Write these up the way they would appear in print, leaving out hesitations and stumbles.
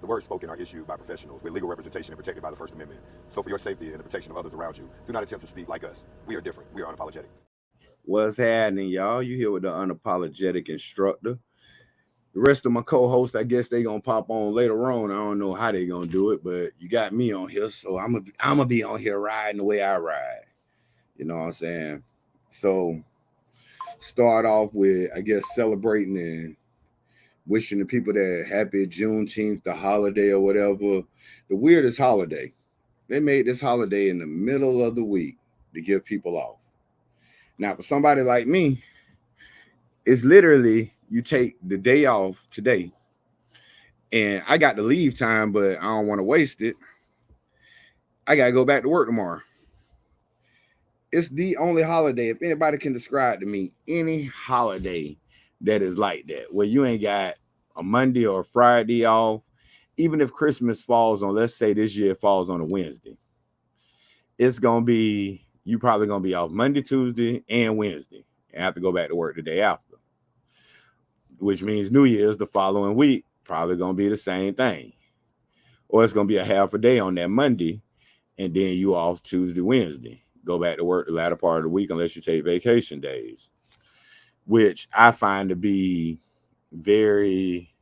The words spoken are issued by professionals with legal representation and protected by the First Amendment. So for your safety and the protection of others around you, do not attempt to speak like us. We are different. We are unapologetic. What's happening, y'all? You here with the unapologetic instructor. The rest of my co-hosts, I guess they gonna pop on later on. I don't know how they gonna do it, but you got me on here, so I'm gonna be on here riding the way I ride. You know what I'm saying? So start off with, I guess, celebrating and wishing the people that happy Juneteenth, the holiday or whatever. The weirdest holiday. They made this holiday in the middle of the week to give people off. Now, for somebody like me, it's literally you take the day off today, and I got the leave time, but I don't want to waste it. I got to go back to work tomorrow. It's the only holiday, if anybody can describe to me any holiday that is like that, where you ain't got a Monday or a Friday off, even if Christmas falls on, let's say this year it falls on a Wednesday, it's going to be, you probably going to be off Monday, Tuesday, and Wednesday, and have to go back to work the day after, which means New Year's the following week, probably going to be the same thing. Or it's going to be a half a day on that Monday, and then you off Tuesday, Wednesday. Go back to work the latter part of the week unless you take vacation days, which I find to be very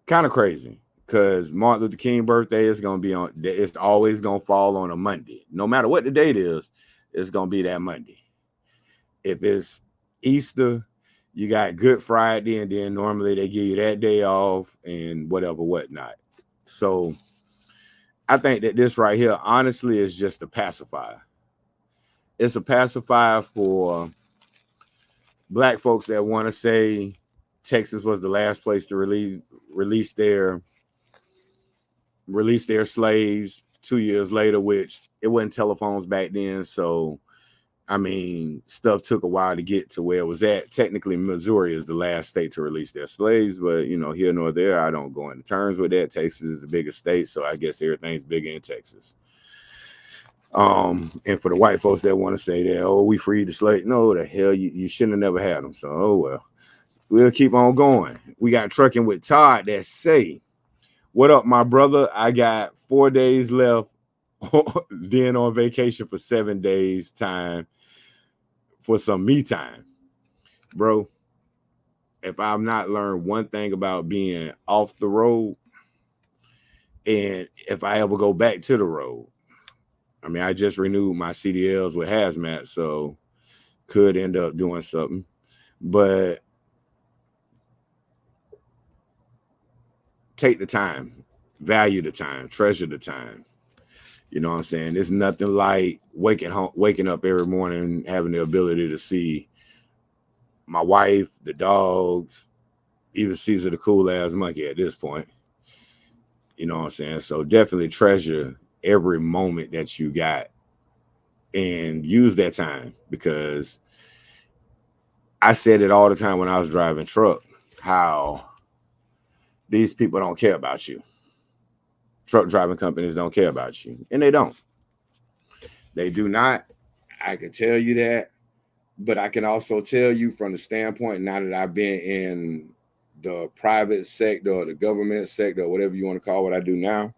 kind of crazy because Martin Luther King birthday is going to be on, it's always going to fall on a Monday. No matter what the date is, it's going to be that Monday. If it's Easter, you got Good Friday, and then normally they give you that day off and whatever, whatnot. So I think that this right here, honestly, is just a pacifier. It's a pacifier for Black folks that want to say Texas was the last place to release their slaves 2 years later, which it wasn't telephones back then. So, I mean, stuff took a while to get to where it was at. Technically, Missouri is the last state to release their slaves, but, you know, here nor there, I don't go into terms with that. Texas is the biggest state, so I guess everything's bigger in Texas. And for the white folks that want to say that, oh, we freed the slaves, no, the hell, you shouldn't have never had them. So, oh, well, we'll keep on going. We got Trucking with Todd that say, what up, my brother? I got 4 days left, then on vacation for 7 days time for some me time. Bro, if I've not learned one thing about being off the road, and if I ever go back to the road, I mean, I just renewed my CDLs with Hazmat, so could end up doing something. But take the time, value the time, treasure the time. You know what I'm saying? There's nothing like waking up every morning, having the ability to see my wife, the dogs, even Caesar the cool ass monkey at this point. You know what I'm saying? So definitely treasure every moment that you got and use that time, because I said it all the time when I was driving truck, how these people don't care about you. Truck driving companies don't care about you, and they don't. They do not. I can tell you that, but I can also tell you from the standpoint, now that I've been in the private sector or the government sector, or whatever you want to call what I do now,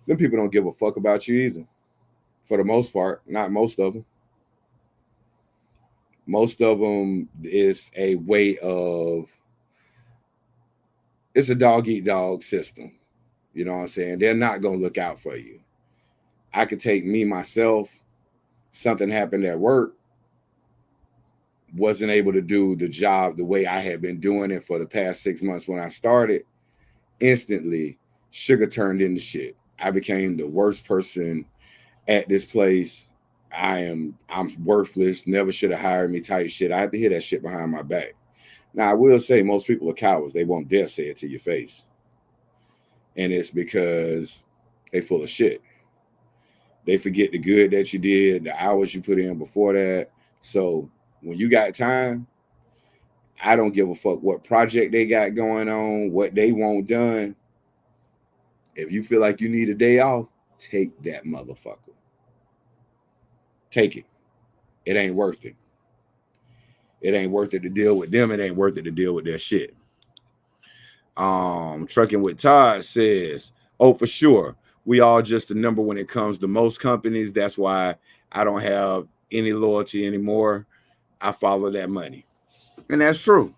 them people don't give a fuck about you either. For the most part, not most of them. Most of them is a way of, it's a dog eat dog system. You know what I'm saying? They're not going to look out for you. I could take me, myself, something happened at work, wasn't able to do the job the way I had been doing it for the past 6 months when I started. Instantly, sugar turned into shit. I became the worst person at this place. I'm worthless, never should have hired me type shit. I had to hear that shit behind my back. Now, I will say most people are cowards. They won't dare say it to your face. And it's because they full of shit. They forget the good that you did, the hours you put in before that. So when you got time, I don't give a fuck what project they got going on, what they want done. If you feel like you need a day off, take that motherfucker. Take it. It ain't worth it. It ain't worth it to deal with them. It ain't worth it to deal with their shit. Trucking with Todd says, oh, for sure. We all just a number when it comes to most companies. That's why I don't have any loyalty anymore. I follow that money. And that's true.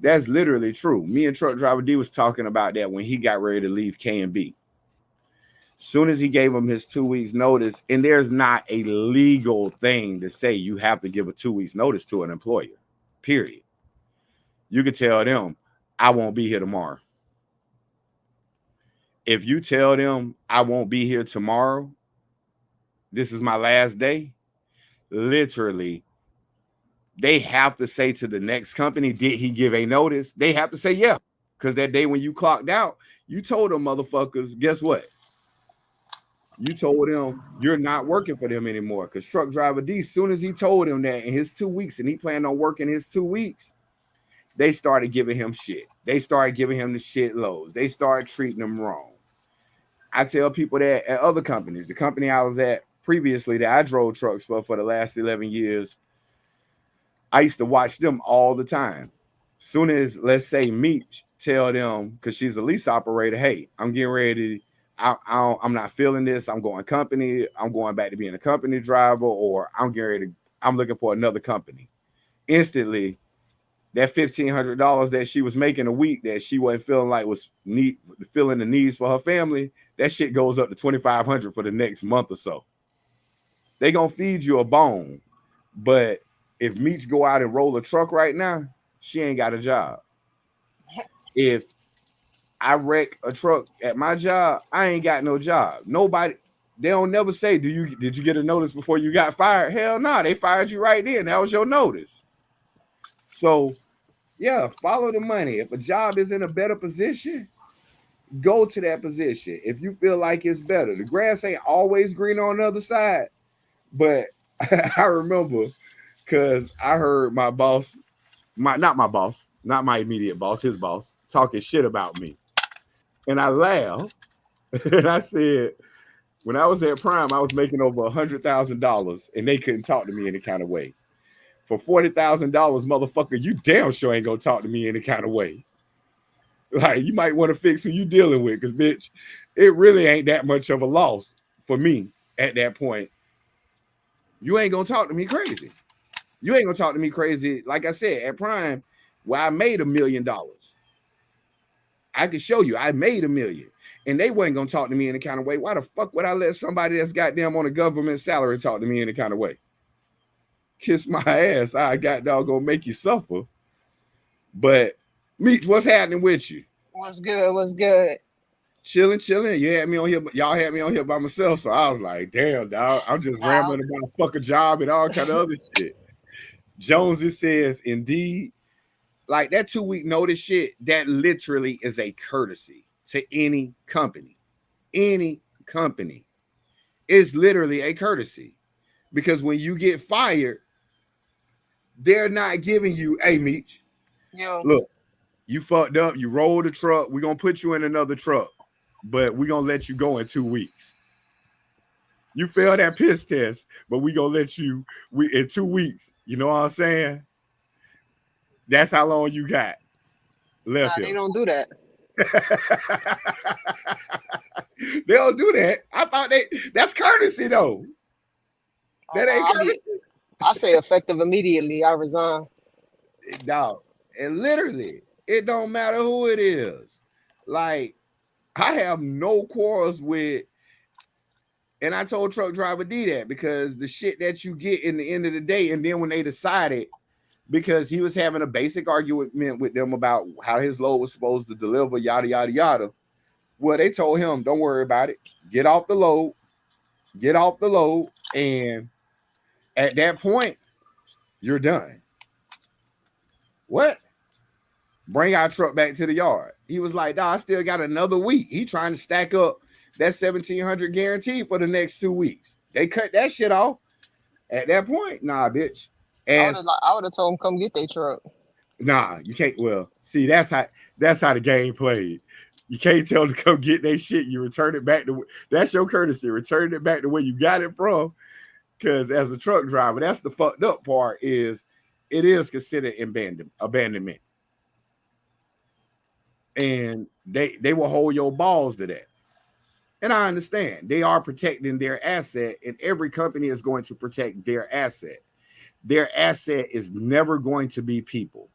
That's literally true. Me and Truck Driver D was talking about that when he got ready to leave K&B. Soon as he gave him his 2 weeks notice, and there's not a legal thing to say you have to give a 2 weeks notice to an employer, period. You could tell them, I won't be here tomorrow. If you tell them I won't be here tomorrow, this is my last day, literally, they have to say to the next company, did he give a notice? They have to say, yeah. Because that day when you clocked out, you told them motherfuckers, guess what? You told them you're not working for them anymore. Because Truck Driver D, as soon as he told him that in his 2 weeks, and he planned on working his 2 weeks, they started giving him shit. They started giving him the shit loads. They started treating him wrong. I tell people that at other companies, the company I was at previously that I drove trucks for the last 11 years, I used to watch them all the time. Soon as, let's say, Meech tell them, because she's a lease operator, hey, I'm getting ready, I'm not feeling this, I'm going company, I'm going back to being a company driver, or I'm getting ready to, I'm looking for another company. Instantly, that $1,500 that she was making a week that she wasn't feeling like was filling the needs for her family, that shit goes up to $2,500 for the next month or so. They gonna feed you a bone, but if Meech go out and roll a truck right now, she ain't got a job. If I wreck a truck at my job, I ain't got no job. Nobody, they don't never say, did you get a notice before you got fired? Hell no, they fired you right then. That was your notice. So yeah, follow the money. If a job is in a better position, go to that position. If you feel like it's better, the grass ain't always green on the other side. But I remember because I heard my boss, not my immediate boss, his boss, talking shit about me. And I laughed and I said, when I was at Prime, I was making over $100,000 and they couldn't talk to me any kind of way. For $40,000, motherfucker, you damn sure ain't gonna talk to me any kind of way. Like, you might want to fix who you dealing with, because bitch, it really ain't that much of a loss for me at that point. You ain't gonna talk to me crazy. You ain't gonna talk to me crazy. Like I said, at Prime, where I made $1 million, I can show you I made $1 million, and they wasn't gonna talk to me in any kind of way. Why the fuck would I let somebody that's goddamn on a government salary talk to me in any kind of way? Kiss my ass. I got doggone make you suffer. But Meech, what's happening with you? What's good? What's good? Chilling. You had me on here, y'all had me on here by myself. So I was like, damn, dog, I'm just rambling about a fucking job and all kind of other shit. Jones, it says, indeed, like that 2 week notice shit, that literally is a courtesy to any company. Any company. It's literally a courtesy. Because when you get fired, they're not giving you, hey, Meech, look, you fucked up, you rolled the truck, we're gonna put you in another truck, but we're gonna let you go in 2 weeks. You failed that piss test, but we gonna let you in 2 weeks. You know what I'm saying? That's how long you got left here. They don't do that. They don't do that. I thought that's courtesy though. That ain't courtesy. I say effective immediately. I resign. Dog. And literally, it don't matter who it is. Like, I have no quarrels with, and I told Truck Driver D that, because the shit that you get in the end of the day, and then when they decided, because he was having a basic argument with them about how his load was supposed to deliver, yada, yada, yada. Well, they told him, don't worry about it. Get off the load. And at that point, you're done. What? Bring our truck back to the yard. He was like, nah, I still got another week. He trying to stack up that 1,700 guaranteed for the next 2 weeks. They cut that shit off. At that point, nah, bitch. I would have told him come get their truck. Nah, you can't. Well, see, that's how the game played. You can't tell them to come get their shit. You return it back to, that's your courtesy. Return it back to where you got it from. Because as a truck driver, that's the fucked up part, is it is considered abandonment. and they will hold your balls to that. And I understand they are protecting their asset, and every company is going to protect their asset. Their asset is never going to be people.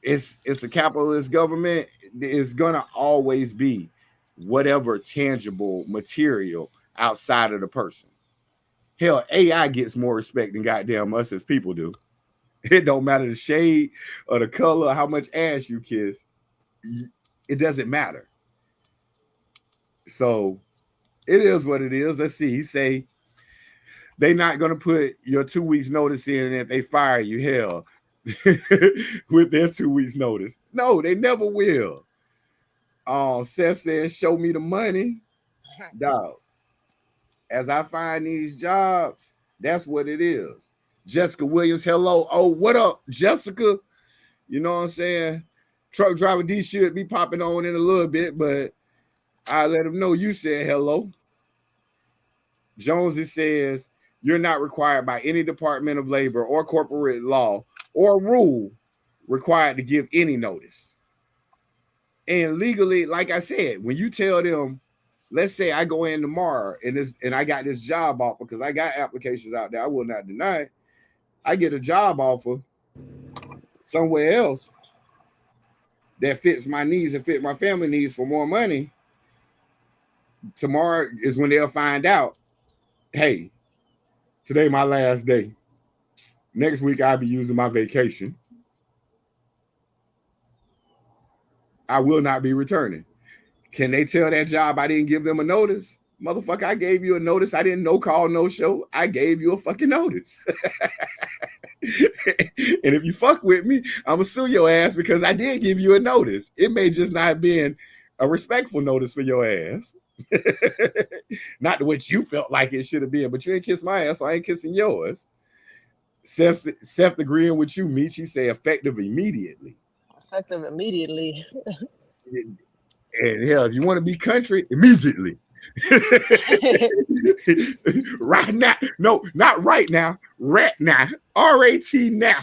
It's a capitalist government. It's gonna always be whatever tangible material outside of the person. Hell, AI gets more respect than goddamn us as people do. It don't matter the shade or the color, or how much ass you kiss. It doesn't matter. So it is what it is. Let's see. He say they not gonna put your 2 weeks notice in if they fire you. Hell, with their 2 weeks notice. No, they never will. Seth says, show me the money. Dog. As I find these jobs, that's what it is. Jessica Williams, hello. Oh, what up, Jessica? You know what I'm saying? Truck driver D should be popping on in a little bit, but I let him know you said hello. Jonesy says, you're not required by any Department of Labor or corporate law or rule required to give any notice. And legally, like I said, when you tell them, let's say I go in tomorrow and I got this job offer because I got applications out there, I will not deny it. I get a job offer somewhere else that fits my needs and fit my family needs for more money. Tomorrow is when they'll find out, hey, today my last day. Next week I'll be using my vacation. I will not be returning. Can they tell that job I didn't give them a notice? Motherfucker, I gave you a notice. I didn't no call, no show. I gave you a fucking notice. And if you fuck with me, I'm gonna sue your ass because I did give you a notice. It may just not have been a respectful notice for your ass. Not what you felt like it should have been, but you ain't kissed my ass, so I ain't kissing yours. Seth agreeing with you, Michi, say effective immediately. Effective immediately. And hell, if you want to be country, immediately. Right now. No, not right now. Rat now. R-A-T now.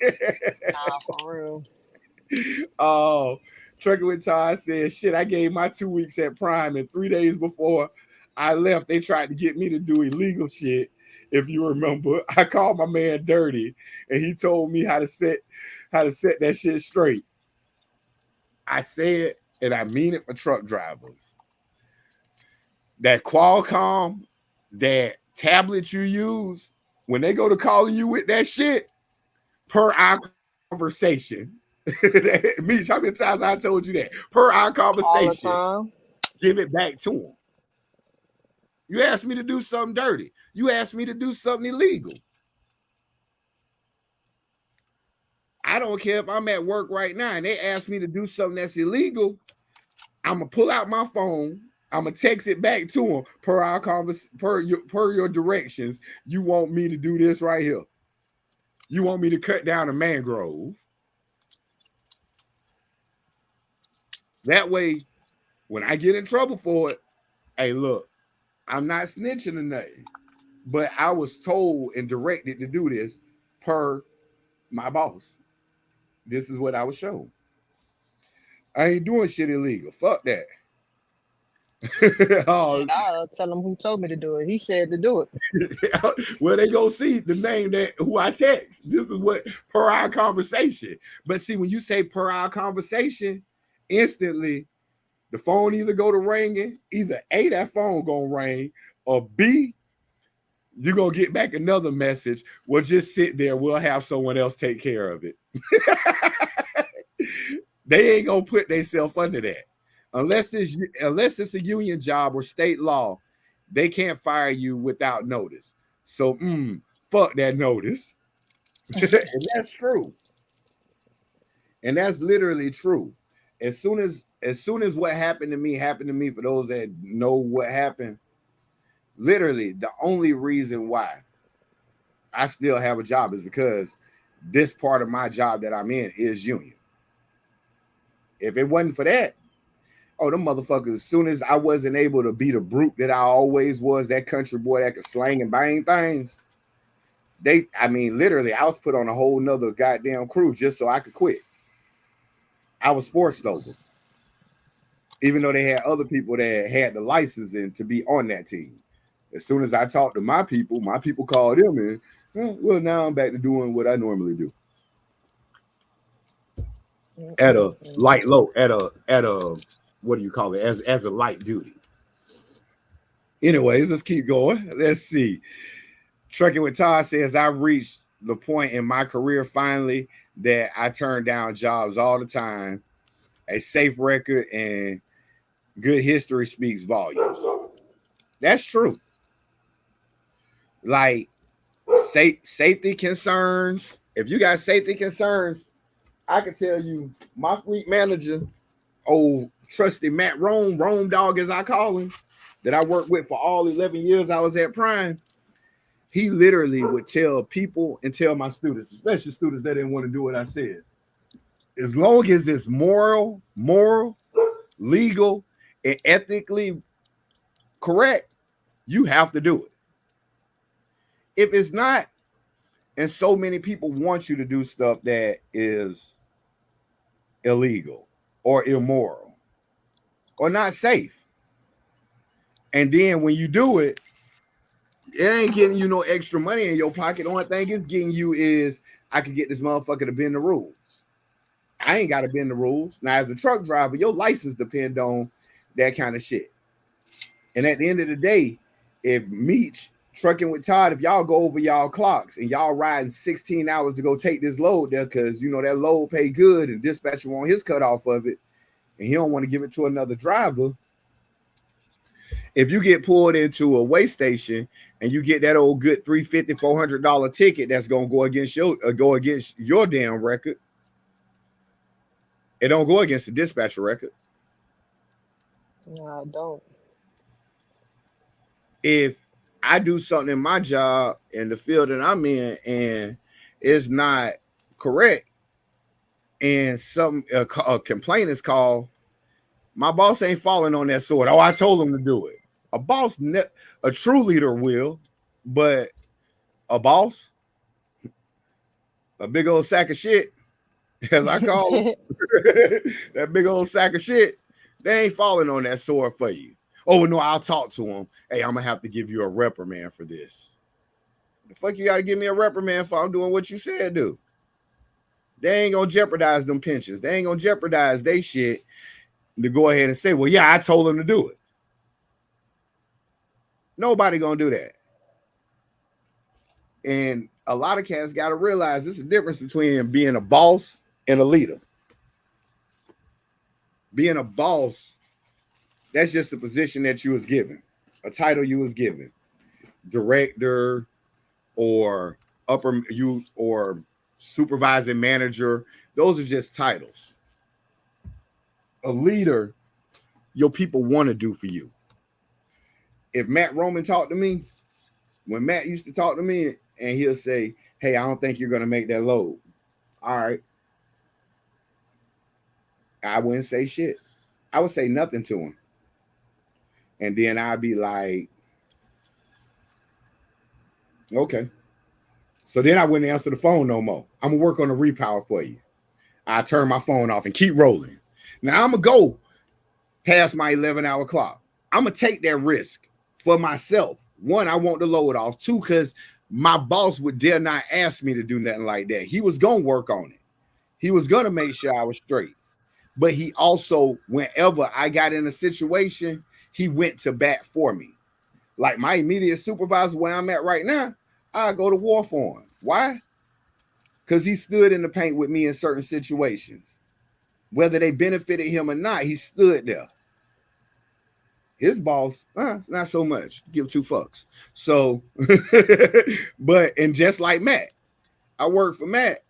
Nah, for real. Oh, Trucker with Todd says, shit, I gave my 2 weeks at Prime, and 3 days before I left, they tried to get me to do illegal shit. If you remember, I called my man Dirty, and he told me how to set that shit straight. I said, and I mean it for truck drivers. That Qualcomm, that tablet you use, when they go to calling you with that shit, per our conversation. Meech, how many times I told you that? Per our conversation, All the time. give it back to them. You asked me to do something dirty. You asked me to do something illegal. I don't care if I'm at work right now and they ask me to do something that's illegal. I'm gonna pull out my phone. I'm gonna text it back to them per our per your directions. You want me to do this right here? You want me to cut down a mangrove? That way, when I get in trouble for it, hey, look, I'm not snitching or nothing, but I was told and directed to do this per my boss. This is what I was shown. I ain't doing shit illegal. Fuck that. And I'll tell him who told me to do it. He said to do it. Well, they go see the name that who I text. This is what per our conversation. But see, when you say per our conversation, instantly the phone either go to ringing, either A, that phone gonna ring, or B, you're gonna get back another message. Well, just sit there, we'll have someone else take care of it. They ain't gonna put themselves under that. Unless it's a union job or state law, they can't fire you without notice. So fuck that notice. And that's true. And that's literally true. As soon as what happened to me, for those that know what happened, literally the only reason why I still have a job is because this part of my job that I'm in is union. If it wasn't for that, oh, them motherfuckers, as soon as I wasn't able to be the brute that I always was, that country boy that could slang and bang things, literally, I was put on a whole nother goddamn crew just so I could quit. I was forced over, even though they had other people that had the license and to be on that team. As soon as I talked to my people called them in. Well, now I'm back to doing what I normally do at a light low, at a what do you call it, as a light duty. Anyways, let's keep going. Let's see. Trucking with Todd says, I reached the point in my career finally that I turn down jobs all the time. A safe record and good history speaks volumes. That's true. Like safety concerns. If you got safety concerns, I can tell you my fleet manager, old trusty Matt Rome dog as I call him, that I worked with for all 11 years I was at Prime. He literally would tell people and tell my students, especially students that didn't want to do what I said, as long as it's moral, legal, and ethically correct, you have to do it. If it's not, and so many people want you to do stuff that is illegal or immoral or not safe, and then when you do it, it ain't getting you no extra money in your pocket. The only thing it's getting you is I can get this motherfucker to bend the rules. I ain't got to bend the rules. Now, as a truck driver, your license depend on that kind of shit. And at the end of the day, if Meech trucking with Todd, if y'all go over y'all clocks and y'all riding 16 hours to go take this load there, because you know that load pay good and dispatcher want his cut off of it, and he don't want to give it to another driver. If you get pulled into a weigh station and you get that old good $350, $400 ticket that's gonna go against your damn record, it don't go against the dispatcher record. No, I don't. If I do something in my job in the field that I'm in and it's not correct, and a complaint is called, my boss ain't falling on that sword. Oh, I told him to do it. A true leader will, but a boss, a big old sack of shit, as I call him, that big old sack of shit, they ain't falling on that sword for you. Oh, no, I'll talk to him. Hey, I'm going to have to give you a reprimand for this. The fuck you got to give me a reprimand for? I'm doing what you said do. They ain't going to jeopardize them pensions. They ain't going to jeopardize they shit to go ahead and say, well, yeah, I told them to do it. Nobody going to do that. And a lot of cats got to realize there's a difference between being a boss and a leader. Being a boss, that's just the position that you was given, a title you was given, director or or supervising manager. Those are just titles. A leader, your people want to do for you. If Matt Roman talked to me, when Matt used to talk to me and he'll say, hey, I don't think you're going to make that load. All right. I wouldn't say shit. I would say nothing to him. And then I'd be like, okay. So then I wouldn't answer the phone no more. I'm going to work on the repower for you. I turn my phone off and keep rolling. Now I'm going to go past my 11-hour clock. I'm going to take that risk for myself. One, I want the load off. Two, because my boss would dare not ask me to do nothing like that. He was going to work on it. He was going to make sure I was straight. But he also, whenever I got in a situation, he went to bat for me. Like my immediate supervisor where I'm at right now, I go to war for him. Why? Because he stood in the paint with me in certain situations. Whether they benefited him or not, he stood there. His boss, not so much. Give two fucks. So, and just like Matt, I worked for Matt.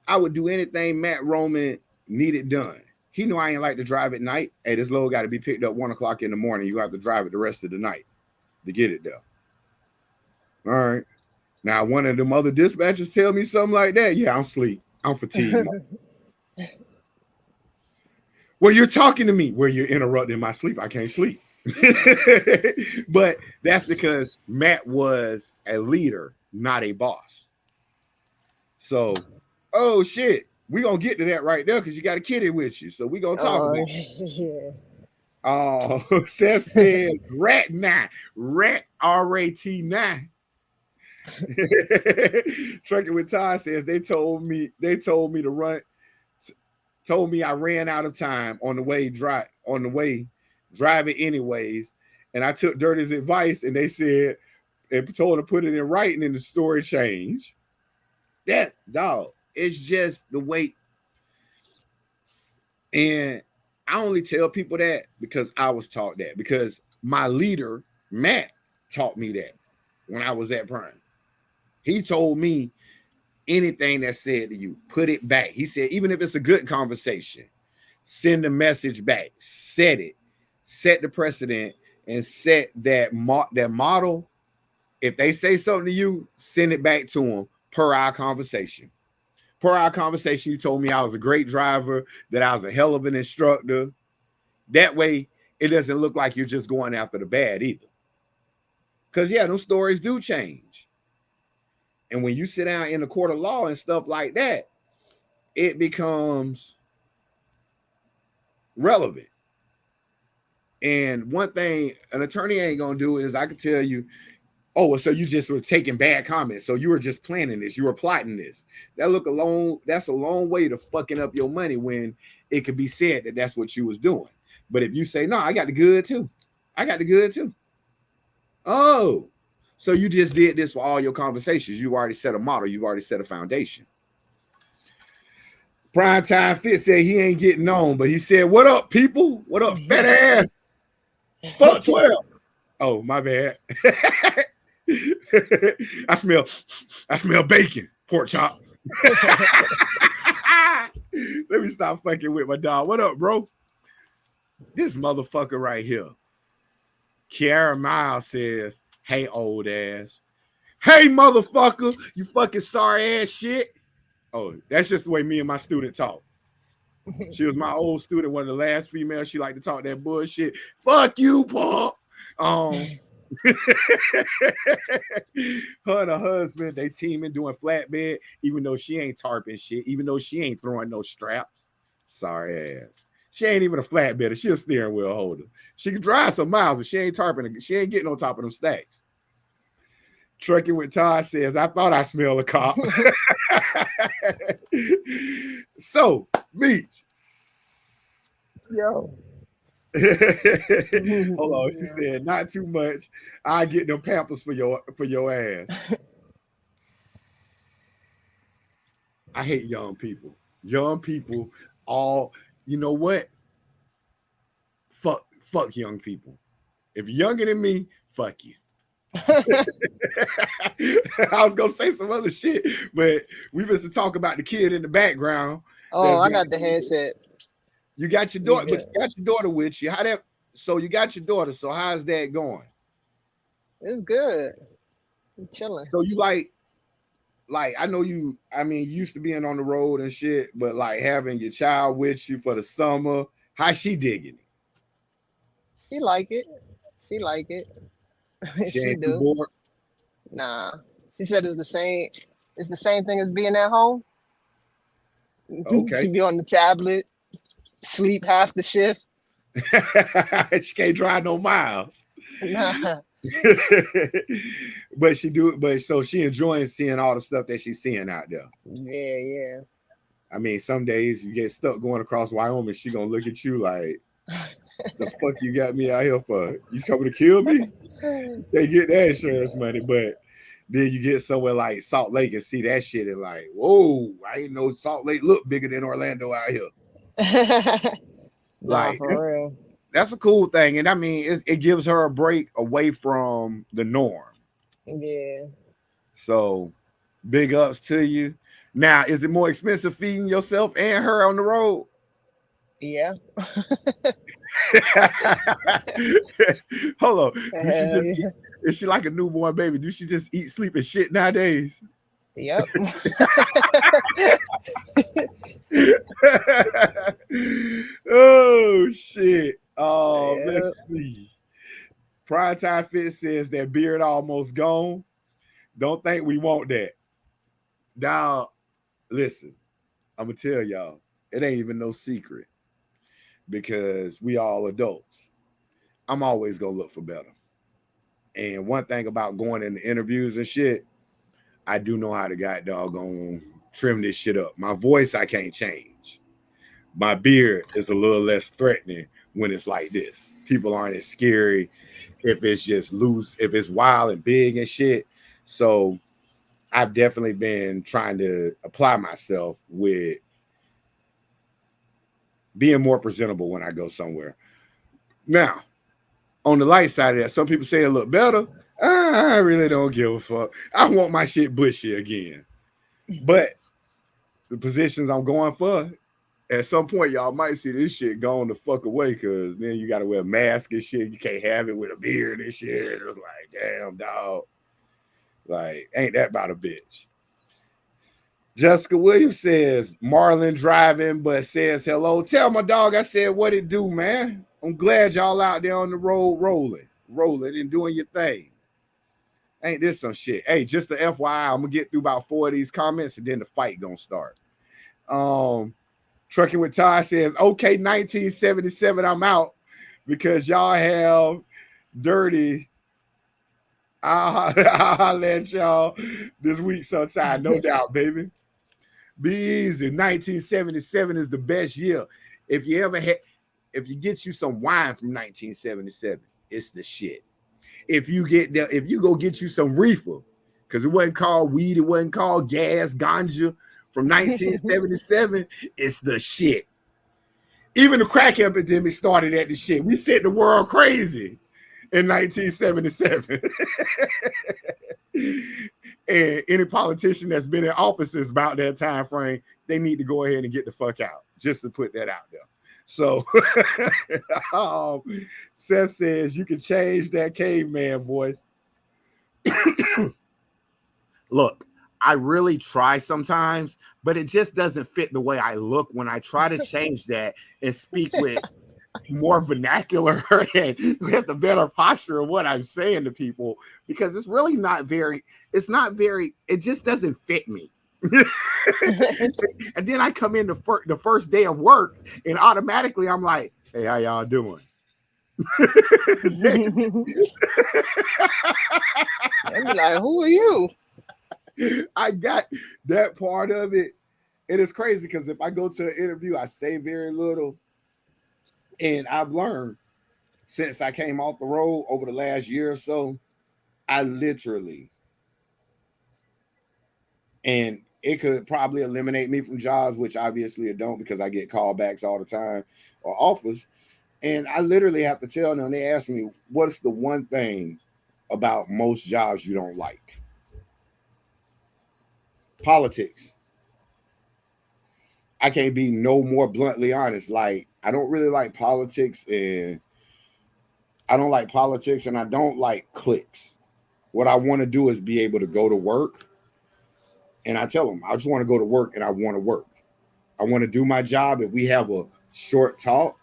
I would do anything Matt Roman needed done. He knew I ain't like to drive at night. Hey, this load got to be picked up 1 o'clock in the morning. You have to drive it the rest of the night to get it there. All right. Now, one of them other dispatchers tell me something like that. Yeah, I'm asleep. I'm fatigued. Well, you're talking to me. Well, you're interrupting my sleep. I can't sleep. But that's because Matt was a leader, not a boss. So, oh shit. We gonna get to that right there because you got a kitty with you, so we gonna talk about it. Yeah. Oh, Seth said rat RAT9. Trucking with Todd says they told me to run, told me I ran out of time on the way driving anyways, and I took Dirty's advice and they said and told her to put it in writing and the story changed. That dog, it's just the way. And I only tell people that because I was taught that, because my leader, Matt, taught me that when I was at Prime. He told me anything that's said to you, put it back. He said, even if it's a good conversation, send a message back, set the precedent, and set that model. If they say something to you, send it back to them per our conversation. Per our conversation, you told me I was a great driver, that I was a hell of an instructor. That way, it doesn't look like you're just going after the bad either. Because, yeah, those stories do change. And when you sit down in the court of law and stuff like that, it becomes relevant. And one thing an attorney ain't going to do is I can tell you, oh, so you just were taking bad comments. So you were just planning this. You were plotting this. That's a long way to fucking up your money when it could be said that that's what you was doing. But if you say, no, I got the good too. Oh, so you just did this for all your conversations. You've already set a model. You've already set a foundation. Primetime Fit said he ain't getting on, but he said, what up, people? What up, fat ass? Fuck 12. Oh, my bad. I smell bacon, pork chop. Let me stop fucking with my dog. What up, bro? This motherfucker right here. Kiara Miles says, hey, old ass. Hey, motherfucker, you fucking sorry ass shit. Oh, that's just the way me and my student talk. She was my old student, one of the last females. She liked to talk that bullshit. Fuck you, punk. Her and her husband, they teaming doing flatbed, even though she ain't tarping shit, even though she ain't throwing no straps. Sorry ass. She ain't even a flatbedder. She a steering wheel holder. She can drive some miles, but she ain't tarping. She ain't getting on top of them stacks. Trucking with Todd says, I thought I smelled a cop. So, Beach. Yo. Hold on. She said, not too much. I get them Pampers for your ass. I hate young people. Young people all, you know what? Fuck young people. If you're younger than me, fuck you. I was gonna say some other shit, but we was to talk about the kid in the background. Oh, I got the headset. You got your daughter, but you got your daughter with you. So you got your daughter. So how's that going? It's good. I'm chilling. So you like I know you, I mean, you used to being on the road and shit, but like having your child with you for the summer, how's she digging it? She like it. She like it. She She ain't too do. bored? Nah. She said it's the same. It's the same thing as being at home. Okay. She be on the tablet, sleep half the shift. She can't drive no miles. Nah. But she do, but so she enjoying seeing all the stuff that she's seeing out there. Yeah. I mean, some days you get stuck going across Wyoming, she gonna look at you like, the fuck you got me out here for? You coming to kill me? They get that insurance money, but then you get somewhere like Salt Lake and see that shit and like, whoa, I didn't know Salt Lake looked bigger than Orlando out here. Nah, Like, for real. that's a cool thing. And I mean, it gives her a break away from the norm. Yeah. So big ups to you. Now, is it more expensive feeding yourself and her on the road? Yeah. Hold on. Yeah. Is she like a newborn baby? Do she just eat, sleep, and shit nowadays? Yep. Oh shit. Yep. Let's see. Primetime Fit says that beard almost gone. Don't think we want that. Now, listen. I'm gonna tell y'all, it ain't even no secret because we all adults. I'm always gonna look for better. And one thing about going into interviews and shit, I do know how to god doggone trim this shit up. My voice I can't change. My beard is a little less threatening when it's like this. People aren't as scary if it's just loose, if it's wild and big and shit. So I've definitely been trying to apply myself with being more presentable when I go somewhere. Now, on the light side of that, some people say it look better. I really don't give a fuck. I want my shit bushy again. But the positions I'm going for, at some point, y'all might see this shit going the fuck away because then you got to wear a mask and shit. You can't have it with a beard and shit. It's like, damn, dog. Like, ain't that about a bitch? Jessica Williams says, Marlon driving, but says hello. Tell my dog I said what it do, man. I'm glad y'all out there on the road rolling and doing your thing. Ain't this some shit? Hey, just the FYI, I'm gonna get through about 4 of these comments and then the fight gonna start. Trucking with Ty says, okay, 1977, I'm out because y'all have dirty. I'll let y'all this week sometime, no doubt, baby. Be easy. 1977 is the best year. If you get you some wine from 1977, it's the shit. If you go get you some reefer, because it wasn't called weed, it wasn't called gas, ganja from 1977, it's the shit. Even the crack epidemic started at the shit. We set the world crazy in 1977. And any politician that's been in office since about that time frame, they need to go ahead and get the fuck out. Just to put that out there. So Seth says you can change that caveman voice. Look, I really try sometimes, but it just doesn't fit the way I look when I try to change that and speak with more vernacular and with a better posture of what I'm saying to people, because it's really not very, it just doesn't fit me. And then I come in the first day of work and automatically I'm like, hey, how y'all doing? I'm like, who are you? I got that part of it. It is crazy because if I go to an interview, I say very little. And I've learned since I came off the road over the last year or so, I literally, and it could probably eliminate me from jobs, which obviously it don't because I get callbacks all the time or offers. And I literally have to tell them, they ask me, what's the one thing about most jobs you don't like? Politics. I can't be no more bluntly honest. Like, I don't really like politics, and I don't like politics, and I don't like cliques. What I want to do is be able to go to work, and I tell them, I just want to go to work, and I want to work. I want to do my job. If we have a short talk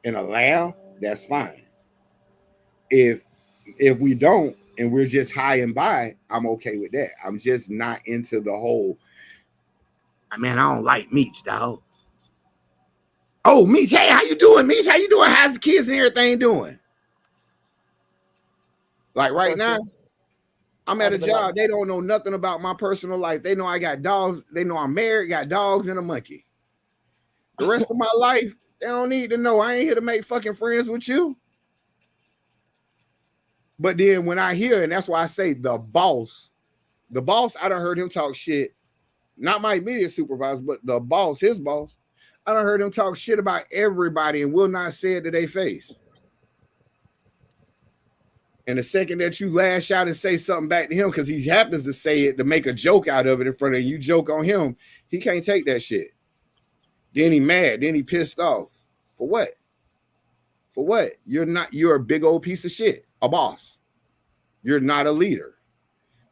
and a laugh, that's fine. If we don't, and we're just high and by, I'm okay with that. I'm just not into the whole, man, I don't like Meech, dog. Oh, Meech, hey, how you doing, Meech? How you doing? How's the kids and everything doing? Like right now, I'm at a job. They don't know nothing about my personal life. They know I got dogs. They know I'm married, got dogs and a monkey. The rest of my life, they don't need to know. I ain't here to make fucking friends with you. But then when I hear, and that's why I say the boss, I done heard him talk shit. Not my immediate supervisor, but the boss, his boss. I done heard him talk shit about everybody and will not say it to their face. And the second that you lash out and say something back to him, because he happens to say it to make a joke out of it in front of you, joke on him, he can't take that shit. Then he mad. Then he pissed off. For what? For what? You're a big old piece of shit. A boss. You're not a leader.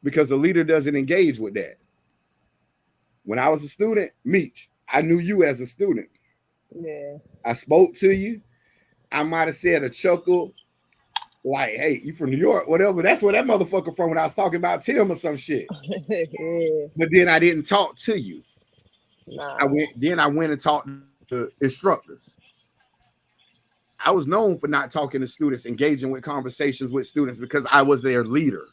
Because a leader doesn't engage with that. When I was a student, Meech, I knew you as a student. Yeah. I spoke to you. I might have said a chuckle, like, hey, you from New York, whatever. That's where that motherfucker from when I was talking about Tim or some shit. Yeah. But then I didn't talk to you. Nah. I went and talked to instructors. I was known for not talking to students, engaging with conversations with students because I was their leader.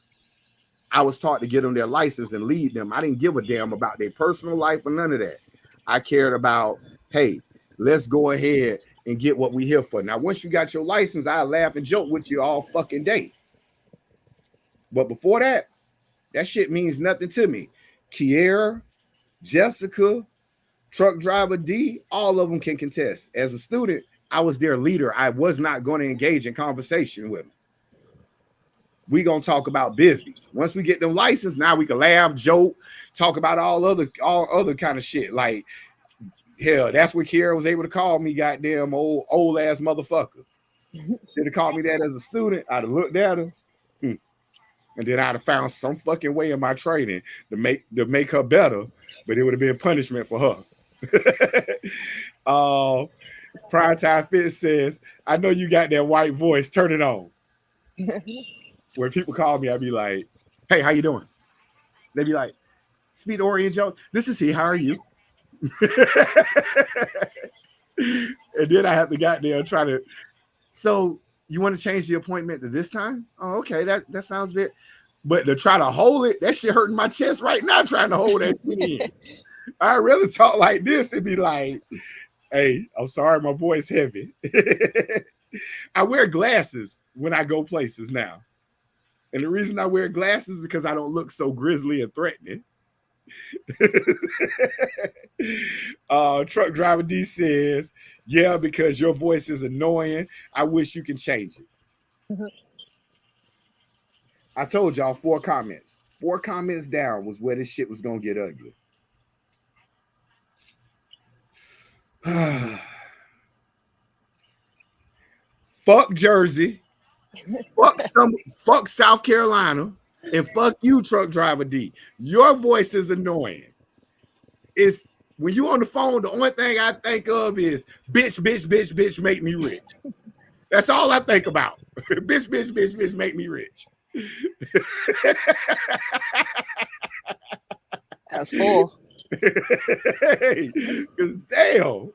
I was taught to get them their license and lead them. I didn't give a damn about their personal life or none of that. I cared about, hey, let's go ahead and get what we here for. Now, once you got your license, I laugh and joke with you all fucking day. But before that shit means nothing to me. Kiera, Jessica, truck driver D, all of them can contest. As a student, I was their leader. I was not going to engage in conversation with them. We gonna talk about business. Once we get them licensed, now we can laugh, joke, talk about all other kind of shit. Like, hell, that's what Kiera was able to call me, goddamn old ass motherfucker. Should have called me that as a student. I'd have looked at her, and then I'd have found some fucking way in my training to make her better, but it would have been punishment for her. Primetime Fit says, I know you got that white voice, turn it on. When people call me, I'd be like, hey, how you doing? They'd be like, Speed Orient Jones, this is he, how are you? And then I have to goddamn try to, so you want to change the appointment to this time? Oh, okay, that sounds very, but to try to hold it, that shit hurting my chest right now trying to hold that shit in. I'd rather talk like this and be like, hey, I'm sorry, my voice heavy. I wear glasses when I go places now. And the reason I wear glasses is because I don't look so grisly and threatening. Truck driver D says, yeah, because your voice is annoying. I wish you can change it. I told y'all 4 comments. 4 comments down was where this shit was going to get ugly. Fuck Jersey. Fuck South Carolina. And fuck you, truck driver D. Your voice is annoying. It's when you on the phone, the only thing I think of is bitch, bitch, bitch, bitch, make me rich. That's all I think about. Bitch, bitch, bitch, bitch, make me rich. That's full. Hey, because damn,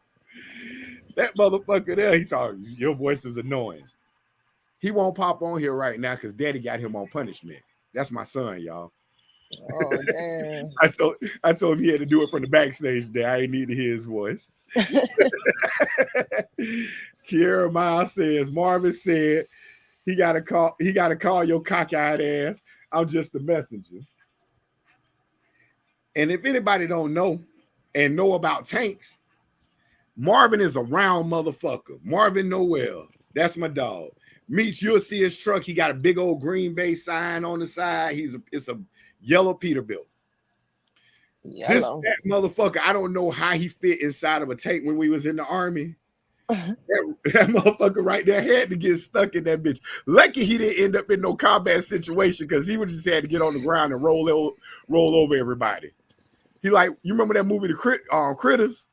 that motherfucker there, he talking, your voice is annoying. He won't pop on here right now because daddy got him on punishment. That's my son, y'all. Oh, damn. I told him he had to do it from the backstage there. I ain't need to hear his voice. Kiera Miles says, Marvin said he gotta call your cockeyed ass. I'm just the messenger. And if anybody don't know and know about tanks, Marvin is a round motherfucker. Marvin Noel. That's my dog. Meets, you'll see his truck. He got a big old Green Bay sign on the side. It's a yellow Peterbilt. Yellow. That motherfucker, I don't know how he fit inside of a tank when we was in the Army. That motherfucker right there had to get stuck in that bitch. Lucky he didn't end up in no combat situation because he would just had to get on the ground and roll over everybody. He like, you remember that movie, The Critters?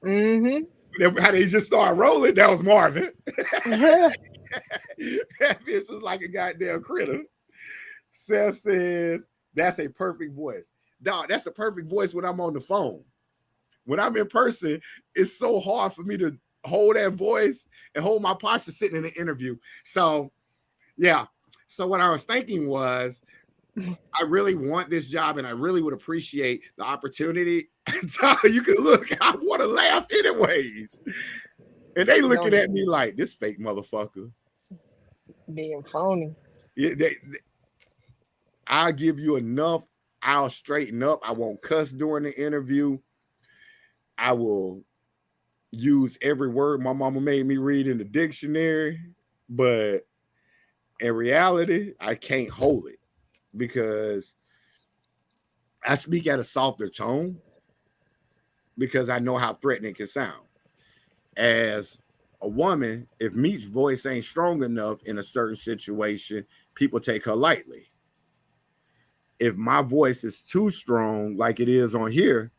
Mm-hmm. How they just started rolling? That was Marvin. That bitch was like a goddamn critter. Seth says, that's a perfect voice. Dog, that's a perfect voice when I'm on the phone. When I'm in person, it's so hard for me to hold that voice and hold my posture sitting in an interview. So, yeah. So what I was thinking was, I really want this job and I really would appreciate the opportunity. You can look, I want to laugh anyways. And they looking at me like, this fake motherfucker. Being phony. I'll give you enough. I'll straighten up. I won't cuss during the interview. I will use every word my mama made me read in the dictionary. But in reality, I can't hold it because I speak at a softer tone because I know how threatening it can sound. As a woman, if Meech's voice ain't strong enough in a certain situation, people take her lightly. If my voice is too strong, like it is on here,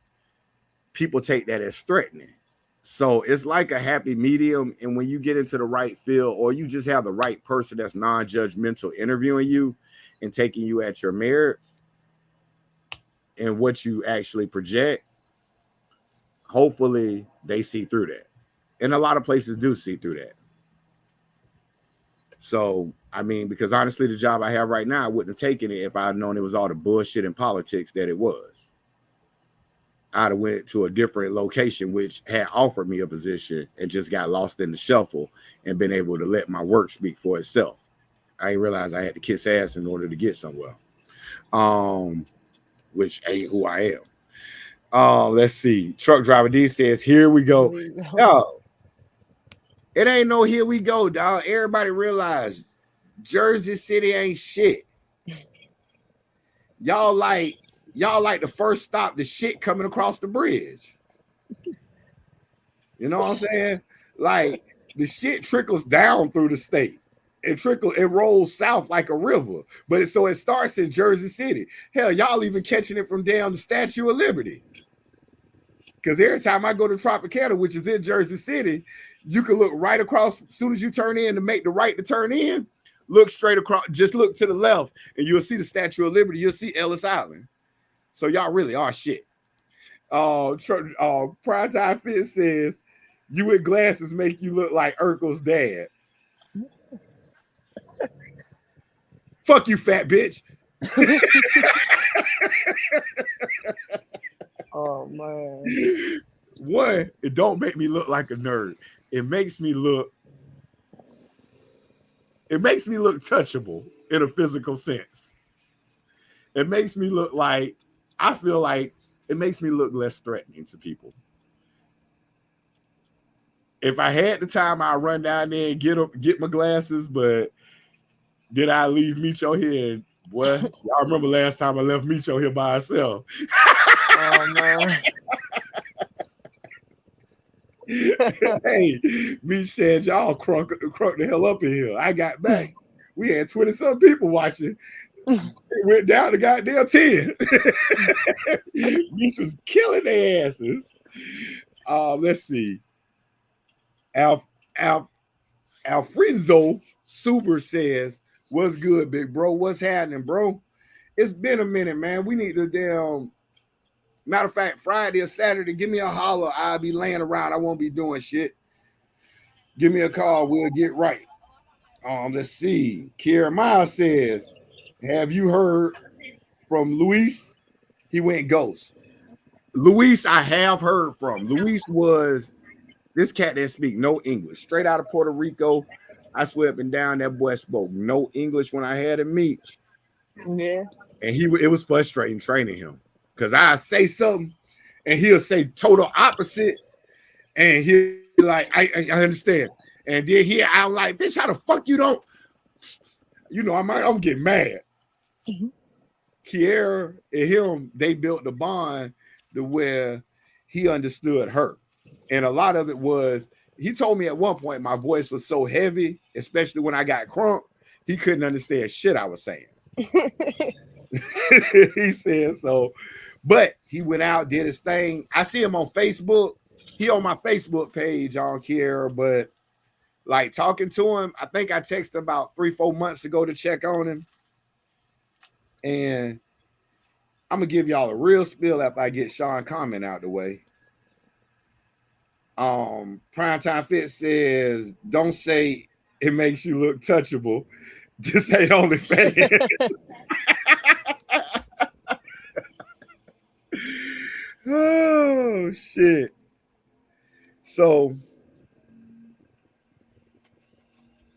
people take that as threatening. So it's like a happy medium. And when you get into the right field, or you just have the right person that's non-judgmental interviewing you and taking you at your merits and what you actually project, hopefully they see through that. And a lot of places do see through that. So, I mean, because honestly, the job I have right now, I wouldn't have taken it if I had known it was all the bullshit and politics that it was. I'd have went to a different location, which had offered me a position and just got lost in the shuffle and been able to let my work speak for itself. I didn't realize I had to kiss ass in order to get somewhere. Which ain't who I am. Let's see. Truck driver D says, "Here we go." No, it ain't no here we go, dog. Everybody realize Jersey City ain't shit. Y'all like the first stop, the shit coming across the bridge. You know what I'm saying? Like the shit trickles down through the state. It rolls south like a river. But it starts in Jersey City. Hell, y'all even catching it from down the Statue of Liberty. Because every time I go to Tropicana, which is in Jersey City, you can look right across as soon as you turn in to make the right to turn in. Look straight across, just look to the left, and you'll see the Statue of Liberty. You'll see Ellis Island. So y'all really are shit. Primetime Fit says, "You with glasses make you look like Urkel's dad." Fuck you, fat bitch. Oh man. One, it don't make me look like a nerd. It makes me look touchable in a physical sense. It makes me look like, I feel like it makes me look less threatening to people. If I had the time, I'd run down there and get my glasses, but did I leave Micho here? Boy, y'all remember last time I left Micho here by herself. Oh man. Hey, Meech said y'all crunk the hell up in here. I got back. We had 20-some people watching. It went down to goddamn 10. Meech was killing their asses. Let's see. Alfredo Suber says, "What's good, big bro? What's happening, bro? It's been a minute, man. We need to damn. Matter of fact, Friday or Saturday, give me a holler. I'll be laying around. I won't be doing shit. Give me a call. We'll get right." Let's see. Kiera Miles says, "Have you heard from Luis? He went ghost." Luis, I have heard from. Luis was this cat that speak no English, straight out of Puerto Rico. I swear up and down, that boy spoke no English when I had him meet. Yeah. And it was frustrating training him because I say something and he'll say total opposite, and he'll be like, I understand. And then here I'm like, bitch, how the fuck you don't? You know, I'm getting mad. Mm-hmm. Kiera and him, they built the bond to where he understood her. And a lot of it was, he told me at one point my voice was so heavy, especially when I got crunk, he couldn't understand shit I was saying. He said so, but he went out, did his thing. I see him on Facebook. He on my Facebook page on Kiera, but like talking to him, I think I texted about 3-4 months ago to check on him. And I'm gonna give y'all a real spill after I get Sean comment out the way. Primetime Fit says, "Don't say it makes you look touchable. This ain't OnlyFans." Oh shit. So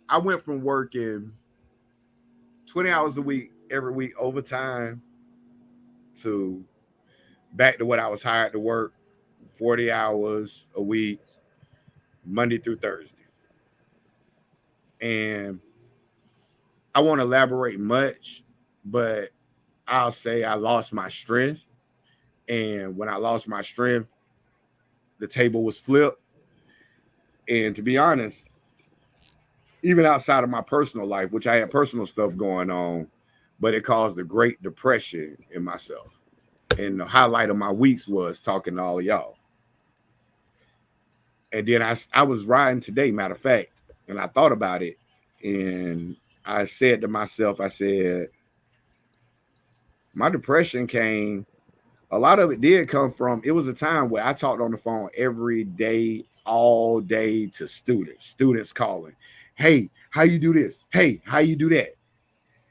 I went from working 20 hours a week every week overtime to back to what I was hired to work, 40 hours a week, Monday through Thursday. And I won't elaborate much, but I'll say I lost my strength. And when I lost my strength, the table was flipped. And to be honest, even outside of my personal life, which I had personal stuff going on, but it caused a great depression in myself. And the highlight of my weeks was talking to all of y'all. And then I was riding today, matter of fact, and I thought about it. And I said to myself, I said, my depression came A lot of it did come from, it was a time where I talked on the phone every day, all day to students calling. Hey, how you do this? Hey, how you do that?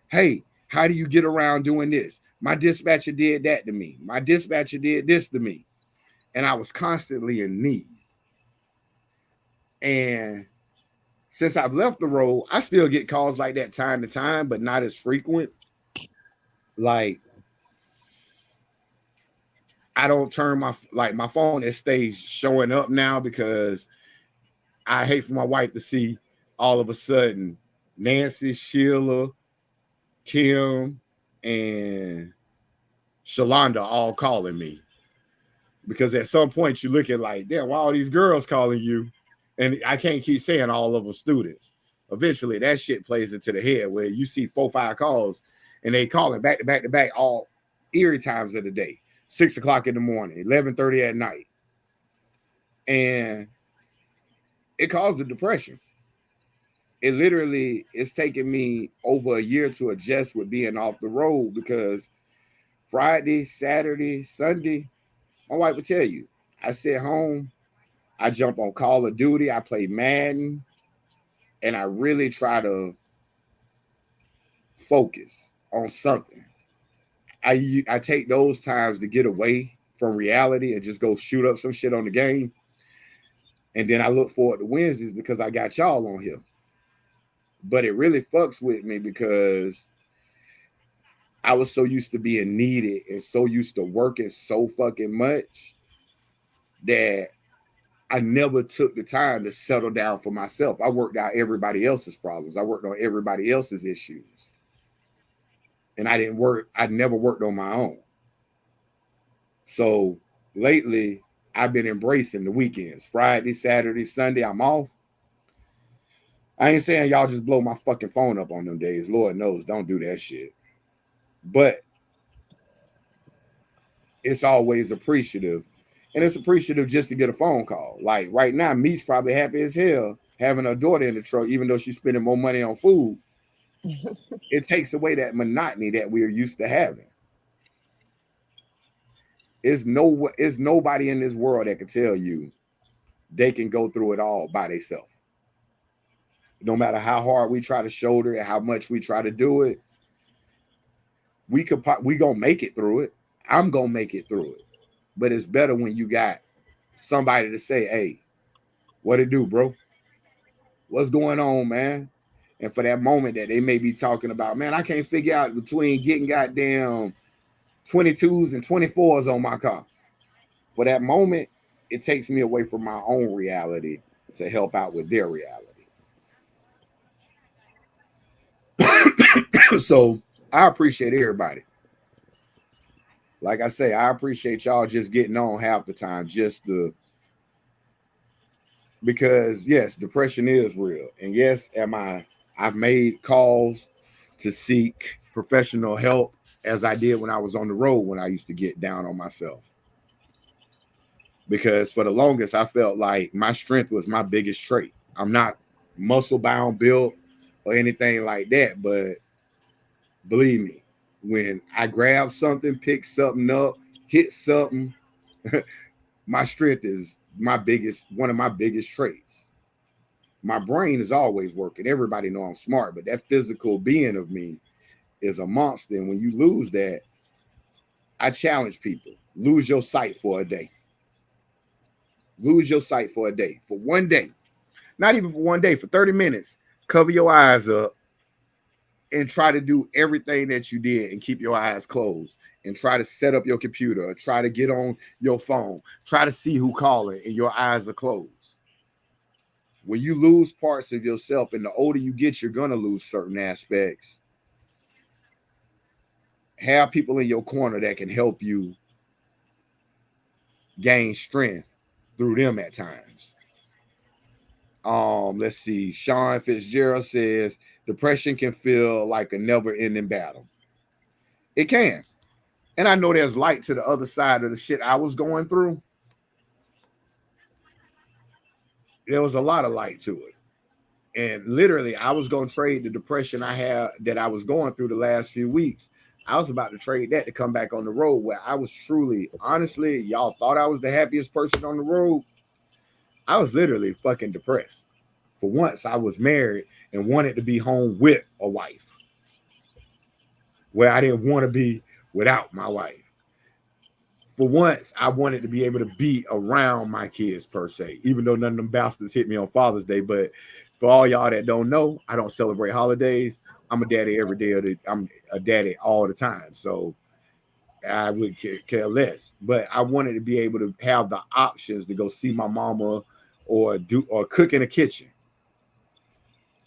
Hey, how do you get around doing this? My dispatcher did that to me. My dispatcher did this to me. And I was constantly in need. And since I've left the role, I still get calls like that time to time, but not as frequent. Like, I don't turn my phone, it stays showing up now because I hate for my wife to see all of a sudden Nancy, Sheila, Kim, and Shalonda all calling me. Because at some point you look at like, damn, why all these girls calling you? And I can't keep saying all of them students. Eventually that shit plays into the head where you see 4-5 calls and they calling back to back to back all eerie times of the day. 6 o'clock in the morning, 11:30 at night. And it caused the depression. It literally is taking me over a year to adjust with being off the road because Friday, Saturday, Sunday, my wife would tell you, I sit home, I jump on Call of Duty, I play Madden, and I really try to focus on something. I take those times to get away from reality and just go shoot up some shit on the game. And then I look forward to Wednesdays because I got y'all on here. But it really fucks with me because I was so used to being needed and so used to working so fucking much that I never took the time to settle down for myself. I worked out everybody else's problems. I worked on everybody else's issues. And I never worked on my own. So lately, I've been embracing the weekends. Friday, Saturday, Sunday, I'm off. I ain't saying y'all just blow my fucking phone up on them days. Lord knows, don't do that shit. But it's always appreciative. And it's appreciative just to get a phone call. Like right now, Meech's probably happy as hell having her daughter in the truck, even though she's spending more money on food. It takes away that monotony that we're used to having. It's nobody in this world that can tell you they can go through it all by themselves. No matter how hard we try to shoulder it, how much we try to do it, we gonna make it through it. I'm gonna make it through it. But it's better when you got somebody to say, hey, what it do, bro? What's going on, man? And for that moment that they may be talking about, man, I can't figure out between getting goddamn 22s and 24s on my car. For that moment, it takes me away from my own reality to help out with their reality. So I appreciate everybody. Like I say, I appreciate y'all just getting on half the time, because yes, depression is real. And yes, I've made calls to seek professional help as I did when I was on the road when I used to get down on myself. Because for the longest, I felt like my strength was my biggest trait. I'm not muscle bound built or anything like that, but believe me, when I grab something, pick something up, hit something, my strength is one of my biggest traits. My brain is always working. Everybody know I'm smart, but that physical being of me is a monster. And when you lose that, I challenge people, lose your sight for a day. Lose your sight for a day, for one day, not even for one day, for 30 minutes, cover your eyes up and try to do everything that you did and keep your eyes closed and try to set up your computer or try to get on your phone, try to see who calling and your eyes are closed. When you lose parts of yourself and the older you get, you're going to lose certain aspects. Have people in your corner that can help you gain strength through them at times. Let's see. Sean Fitzgerald says depression can feel like a never-ending battle. It can. And I know there's light to the other side of the shit I was going through. There was a lot of light to it. And literally, I was going to trade the depression I had that I was going through the last few weeks. I was about to trade that to come back on the road where I was truly, honestly, y'all thought I was the happiest person on the road. I was literally fucking depressed. For once, I was married and wanted to be home with a wife where I didn't want to be without my wife. For once, I wanted to be able to be around my kids per se, even though none of them bastards hit me on Father's Day. But for all y'all that don't know, I don't celebrate holidays. I'm a daddy every day I'm a daddy all the time. So I would care less. But I wanted to be able to have the options to go see my mama or cook in the kitchen.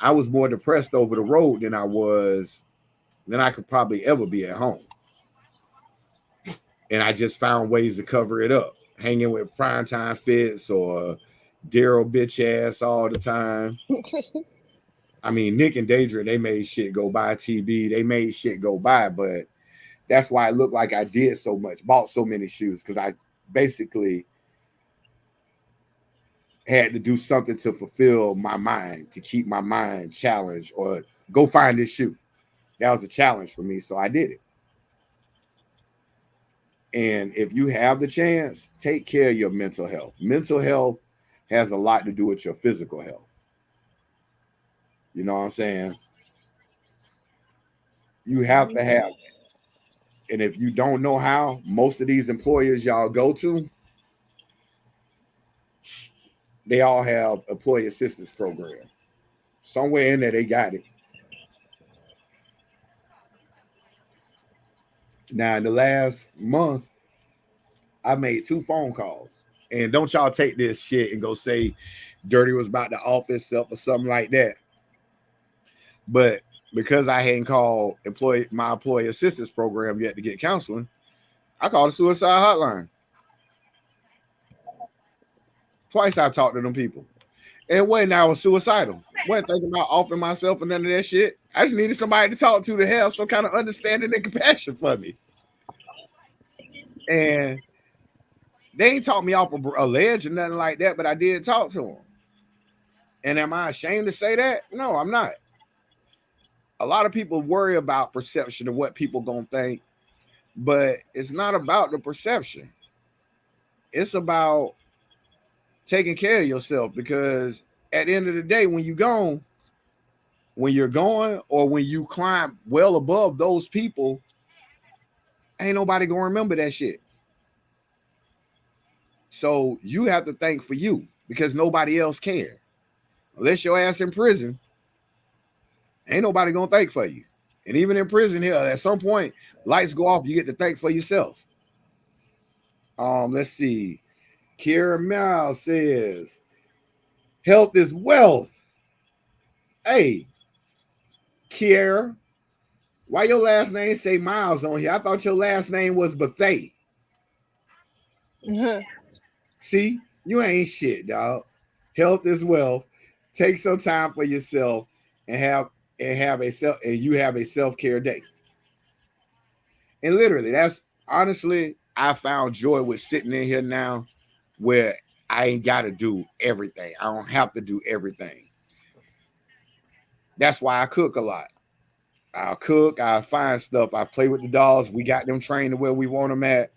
I was more depressed over the road than I could probably ever be at home. And I just found ways to cover it up, hanging with primetime fits or Daryl bitch ass all the time. I mean, Nick and Deidre, they made shit go by. TB, they made shit go by, but that's why it looked like I did so much, bought so many shoes, because I basically had to do something to fulfill my mind, to keep my mind challenged, or go find this shoe. That was a challenge for me, so I did it. And if you have the chance, take care of your mental health. Mental health has a lot to do with your physical health. You know what I'm saying? You have to have it. And if you don't know how, most of these employers y'all go to, they all have employee assistance program. Somewhere in there, they got it. Now, in the last month, I made 2 phone calls. And don't y'all take this shit and go say Dirty was about to off himself or something like that. But because I hadn't called my employee assistance program yet to get counseling, I called the suicide hotline. Twice I talked to them people. And when I was suicidal, wasn't thinking about offing myself and none of that shit. I just needed somebody to talk to have some kind of understanding and compassion for me. And they ain't talked me off a ledge or nothing like that, but I did talk to them. And am I ashamed to say that? No, I'm not. A lot of people worry about perception of what people gonna think, but it's not about the perception. It's about taking care of yourself, because at the end of the day, when you're going, or when you climb well above those people, ain't nobody gonna remember that shit. So you have to think for you, because nobody else can. Unless your ass in prison, ain't nobody gonna think for you. And even in prison here, at some point, lights go off, you get to think for yourself. Let's see. Kira Mal says, health is wealth. Hey, Kiera, why your last name say Miles on here? I thought your last name was Bethay. Mm-hmm. See, you ain't shit, dog. Health is wealth. Take some time for yourself and have a self-care day. And literally, that's honestly, I found joy with sitting in here now where I ain't got to do everything. I don't have to do everything. That's why I cook a lot. I'll cook, I'll find stuff, I play with the dolls. We got them trained to where we want them at.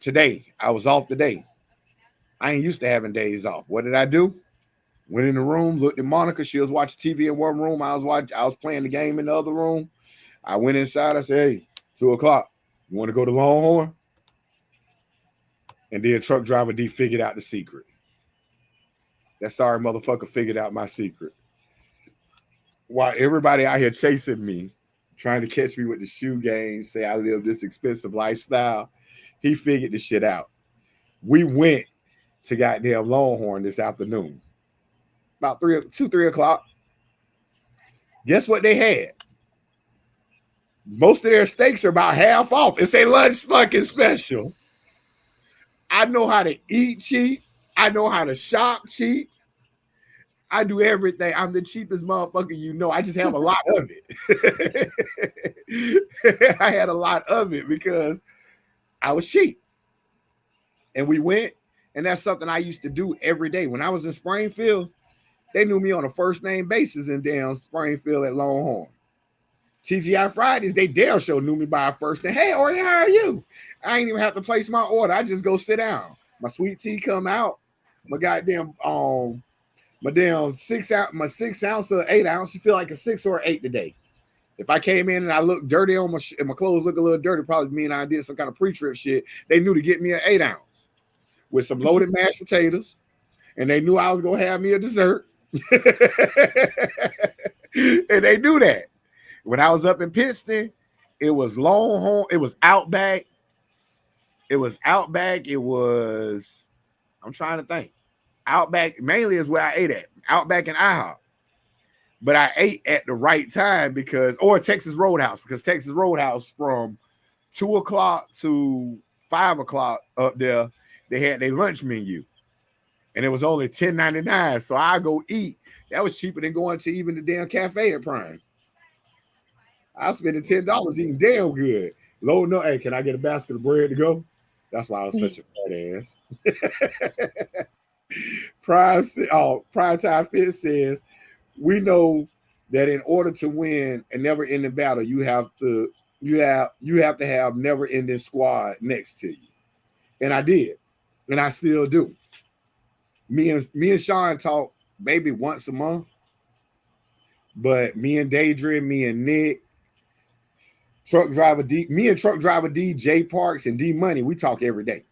Today, I was off today. I ain't used to having days off. What did I do? Went in the room, looked at Monica. She was watching TV in one room. I was playing the game in the other room. I went inside. I said, hey, 2:00. You want to go to Longhorn? And then truck driver D figured out the secret. That sorry motherfucker figured out my secret. While everybody out here chasing me, trying to catch me with the shoe game, say I live this expensive lifestyle, he figured the shit out. We went to goddamn Longhorn this afternoon. About 3 o'clock. Guess what they had? Most of their steaks are about half off. It's a lunch fucking special. I know how to eat cheap. I know how to shop cheap. I do everything. I'm the cheapest motherfucker you know. I just have a lot of it. I had a lot of it because I was cheap. And we went, and that's something I used to do every day. When I was in Springfield, they knew me on a first name basis in damn Springfield at Longhorn. TGI Fridays, they damn sure knew me by first name. Hey, Ori, how are you? I ain't even have to place my order. I just go sit down. My sweet tea come out. My goddamn my damn 6 ounce, my 6 ounce or 8 ounce. You feel like a 6 or 8 today. If I came in and I looked dirty on and my clothes look a little dirty, probably me and I did some kind of pre-trip shit. They knew to get me an 8 ounce with some loaded mashed potatoes, and they knew I was gonna have me a dessert. And they knew that. When I was up in Pittston, it was Longhorn, it was Outback. It was Outback. It was, I'm trying to think. Outback mainly is where I ate at. Outback and IHOP. But I ate at the right time or Texas Roadhouse, because Texas Roadhouse from 2 o'clock to 5 o'clock up there, they had their lunch menu. And it was only $10.99. So I go eat. That was cheaper than going to even the damn cafe at Prime. I was spending $10 eating damn good. Loading up, hey, can I get a basket of bread to go? That's why I was such a fat ass. Prime Time Fit says, we know that in order to win a never-ending battle, you have to have never-ending squad next to you. And I did. And I still do. Me and Sean talk maybe once a month. But me and Daedra, me and Nick, truck driver D, J Parks, and D Money, we talk every day.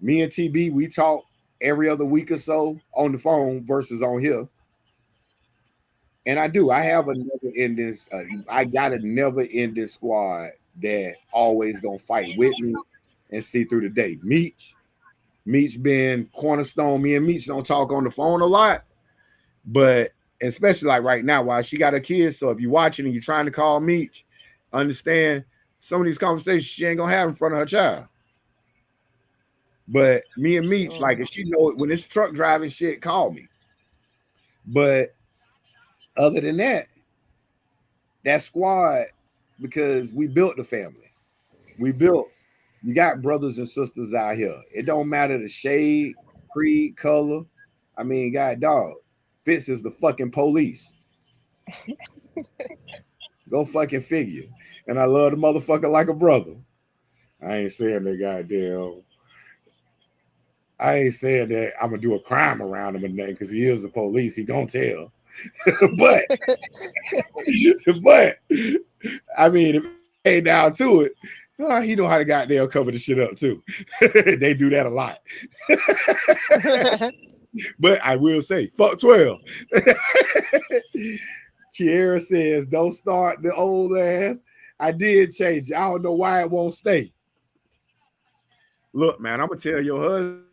Me and TB, we talk every other week or so on the phone versus on here. And I do. I have a never-ending. I got a never-ending squad that always gonna fight with me and see through the day. Meech been cornerstone. Me and Meech don't talk on the phone a lot, but especially like right now, while she got her kids. So if you're watching and you're trying to call Meech, understand some of these conversations she ain't gonna have in front of her child. But me and Meech, like, if she know it, when it's truck driving shit, call me. But other than that squad, because we built the family. You got brothers and sisters out here. It don't matter the shade, creed, color. I mean, God dog, Fitz is the fucking police. Go fucking figure. And I love the motherfucker like a brother. I ain't saying that I'm gonna do a crime around him and because he is the police. He gonna tell. but I mean, if it came down to it, he know how to goddamn cover the shit up too. They do that a lot. But I will say, fuck 12. Kiera says, don't start the old ass. I did change it. I don't know why it won't stay. Look, man, I'm gonna tell your husband,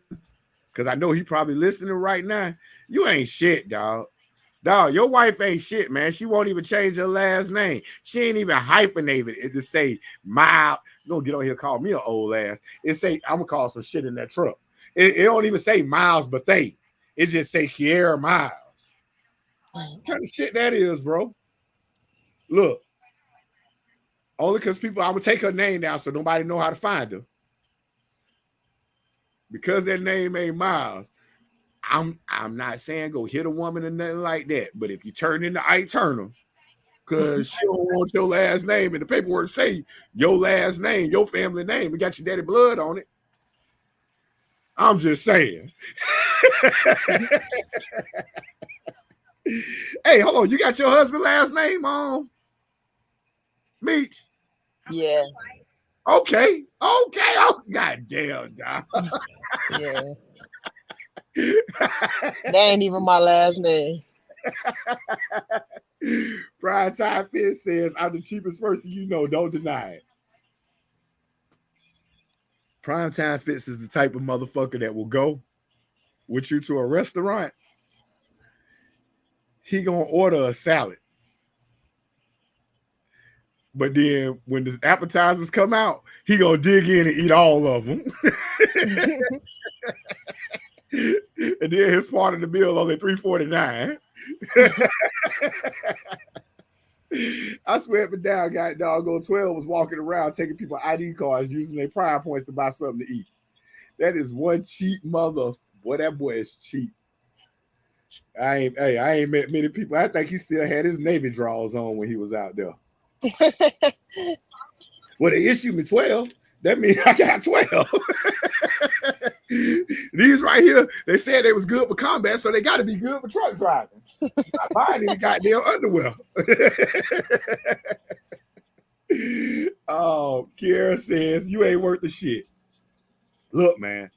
because I know he probably listening right now. You ain't shit, dog. Dog, your wife ain't shit, man. She won't even change her last name. She ain't even hyphenated it to say Miles. Don't get on here and call me an old ass. It say, I'm gonna call some shit in that truck. It don't even say Miles Bethay. It just say Kiera Miles. What kind of shit that is, bro? Look. Only because people, I'm gonna take her name down so nobody know how to find her. Because that name ain't Miles. I'm not saying go hit a woman or nothing like that, but if you turn into Ike Turner, because she don't want your last name and the paperwork say your last name, your family name, it got your daddy blood on it. I'm just saying. Hey, hold on, you got your husband's last name on? Meech? Yeah. Okay. Oh, goddamn, dog. Yeah. That ain't even my last name. Prime Time Fit says, I'm the cheapest person you know. Don't deny it. Prime Time Fits is the type of motherfucker that will go with you to a restaurant. He gonna order a salad. But then when the appetizers come out, he gonna dig in and eat all of them. And then his part of the meal only $3.49. I swear up and down, got doggone 12 was walking around taking people ID cards using their Prime points to buy something to eat. That is one cheap mother. Boy, that boy is cheap. I ain't met many people. I think he still had his Navy drawers on when he was out there. Well, they issued me 12. That means I got 12. These right here, they said they was good for combat, so they got to be good for truck driving. I buying any goddamn underwear. Oh, Kiara says you ain't worth the shit. Look, man.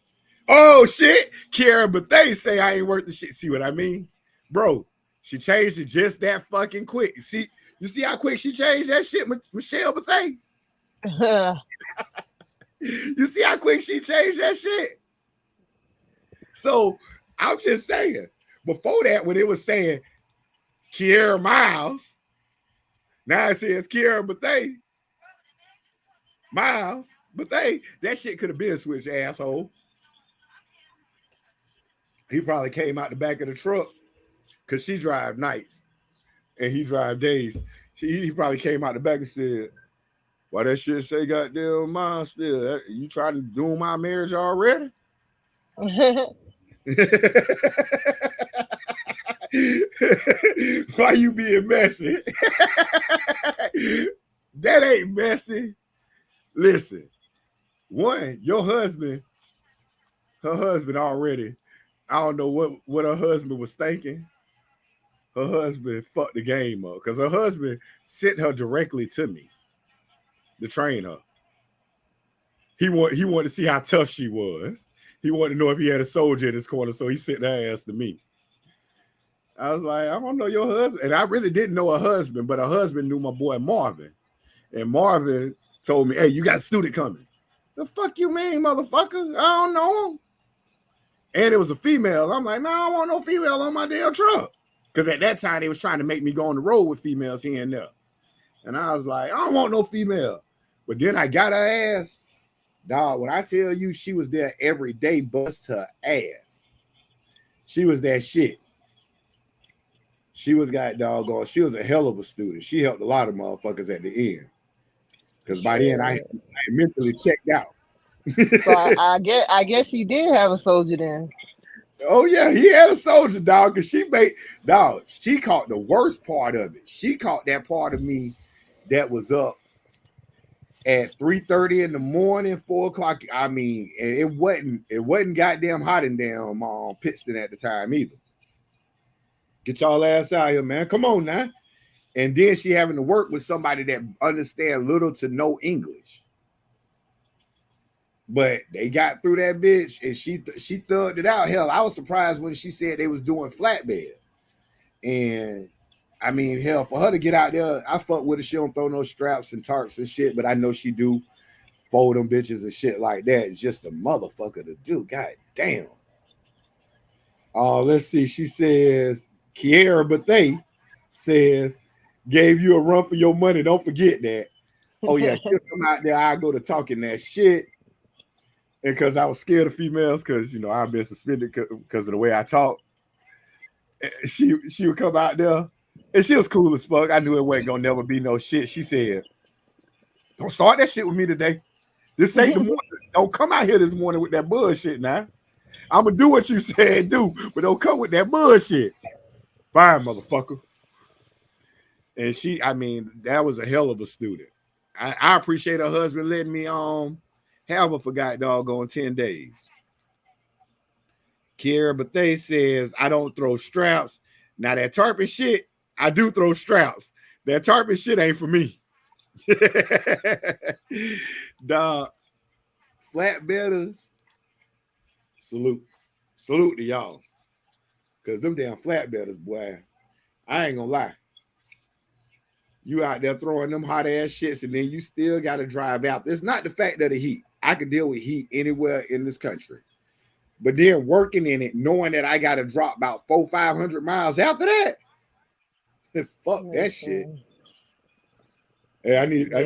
Oh shit, Kiara, but they say I ain't worth the shit. See what I mean, bro? She changed it just that fucking quick. See, you see how quick she changed that shit, Michelle Bethea? You see how quick she changed that shit? So I'm just saying, before that, when it was saying Kiara Miles, now it says Kiara Bethea. Miles, Bethea, that shit could have been switched, asshole. He probably came out the back of the truck because she drive nights and he drive days. He probably came out the back and said, why that shit say goddamn mine still? You trying to doom my marriage already? Why you being messy? That ain't messy. Listen, one, your husband, her husband already, I don't know what her husband was thinking. Her husband fucked the game up because her husband sent her directly to me to train her. He wanted to see how tough she was. He wanted to know if he had a soldier in his corner, so he sent her ass to me. I was like, I don't know your husband. And I really didn't know her husband, but her husband knew my boy Marvin. And Marvin told me, hey, you got a student coming. The fuck you mean, motherfucker? I don't know him. And it was a female. I'm like, no, I don't want no female on my damn truck. Because at that time, they was trying to make me go on the road with females here and there. And I was like, I don't want no female. But then I got her ass. Dog, when I tell you she was there every day, bust her ass. She was that shit. She was got doggone. She was a hell of a student. She helped a lot of motherfuckers at the end. Because by then I mentally checked out. So I guess he did have a soldier then. Oh yeah, he had a soldier, dog. Because she caught the worst part of it. She caught that part of me that was up at 3:30 in the morning, 4 o'clock. I mean, and it wasn't goddamn hot in damn Pittston at the time either. Get y'all ass out here, man. Come on now. And then she having to work with somebody that understand little to no English. But they got through that bitch and she thugged it out. Hell, I was surprised when she said they was doing flatbed. And I mean, hell, for her to get out there, I fuck with her. She don't throw no straps and tarps and shit, but I know she do fold them bitches and shit like that. It's just a motherfucker to do. God damn. Let's see. She says, Kiara Bethea says, gave you a run for your money. Don't forget that. Oh, yeah. She'll come out there. I go to talking that shit. And because I was scared of females, because, you know, I've been suspended because of the way I talk. She would come out there. And she was cool as fuck. I knew it wasn't going to never be no shit. She said, don't start that shit with me today. This ain't the morning. Don't come out here this morning with that bullshit now. I'm going to do what you said do, but don't come with that bullshit. Fine, motherfucker. And she, I mean, that was a hell of a student. I appreciate her husband letting me have her for doggone 10 days. Kiara Bethea says, I don't throw straps. Now that tarpon shit, I do throw straps. That tarpon shit ain't for me. Dog, flatbedders, salute to y'all. Because them damn flatbedders, boy, I ain't gonna lie. You out there throwing them hot ass shits and then you still got to drive out. It's not the fact of the heat. I could deal with heat anywhere in this country. But then working in it, knowing that I got to drop about 400-500 miles after that, fuck that shit. Hey, I need about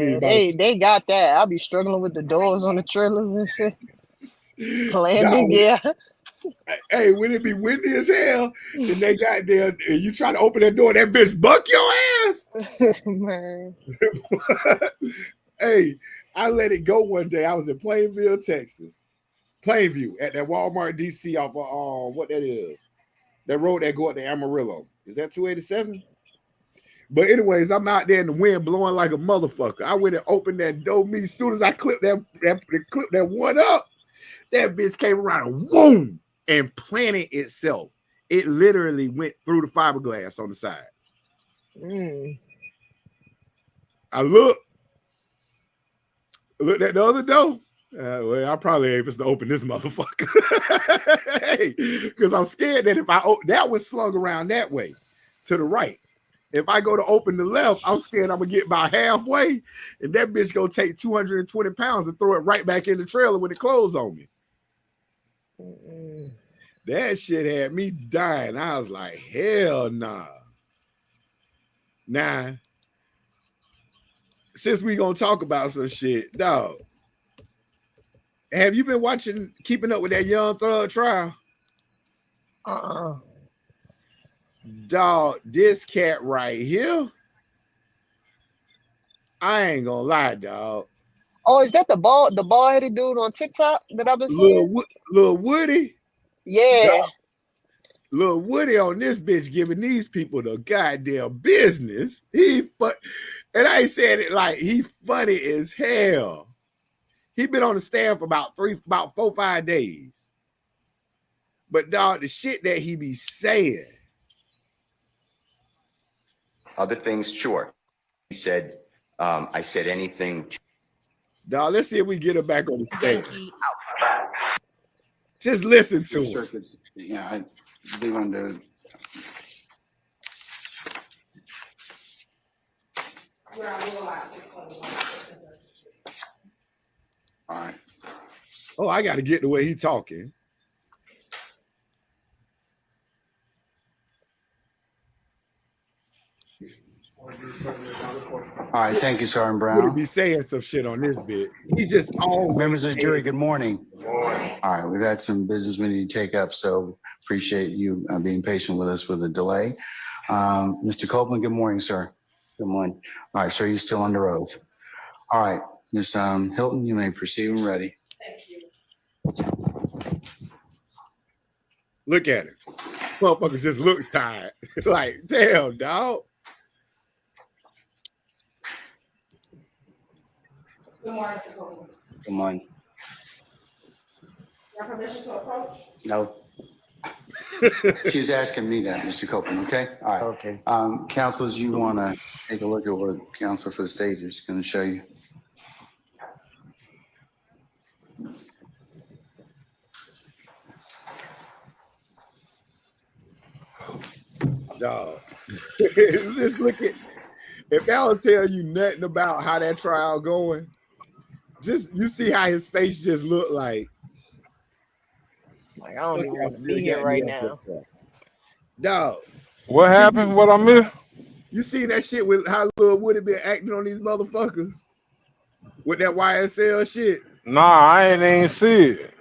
they got that. I'll be struggling with the doors on the trailers and shit. Landing, yeah. Hey, when it be windy as hell, and they got there, and you try to open that door, that bitch buck your ass. Man. Hey, I let it go one day. I was in Plainview, Texas. Plainview at that Walmart DC off of what that is. That road that go up to Amarillo. Is that 287? But anyways, I'm out there in the wind blowing like a motherfucker. I went and opened that door. Me, as soon as I clipped that one up, that bitch came around and boom and planted itself. It literally went through the fiberglass on the side. I looked at the other door. Well, I probably ain't supposed to open this motherfucker. Because I'm scared that if that was slung around that way to the right. If I go to open the left, I'm scared I'm gonna get about halfway, and that bitch gonna take 220 pounds and throw it right back in the trailer when it closed on me. That shit had me dying. I was like, hell nah. Nah. Since we gonna talk about some shit, dog. Have you been watching Keeping Up with that Young Thug trial? Dog, this cat right here. I ain't gonna lie, dog. Oh, is that the bald-headed dude on TikTok that I've been seeing? Lil Woody? Yeah. Dog. Lil Woody on this bitch giving these people the goddamn business. And I ain't saying it like he funny as hell. He been on the stand for about 4 5 days. But dog, the shit that he be saying. Other things, sure. He said, I said anything. Dog, let's see if we get her back on the stage. Just listen to him. Circuits, yeah, they want to. All right. Oh, I got to get the way he talking. All right, thank you, Sergeant Would Brown. be saying some shit on this bit. He just always Members of the jury, good morning. All right, we've had some business we need to take up, so appreciate you being patient with us with the delay. Mr. Copeland, good morning, sir. Good morning. All right, sir, you're still under oath. All right, Ms. Hilton, you may proceed when ready. Thank you. look at him. Motherfucker just look tired. Like, damn, dog. Good morning, Mr. Copeland. Good morning. You have permission to approach? No. She was asking me that, Mr. Copeland, okay? All right. Okay. Councilors, you want to take a look at what Council for the Stage is going to show you. Dog. Just look at, if that'll tell you nothing about how that trial going, just you see how his face just looked like I don't even want to be here right now. Dog. What happened? What I missed? You see that shit with how Lil Woody been acting on these motherfuckers with that YSL shit? Nah, I ain't even see it.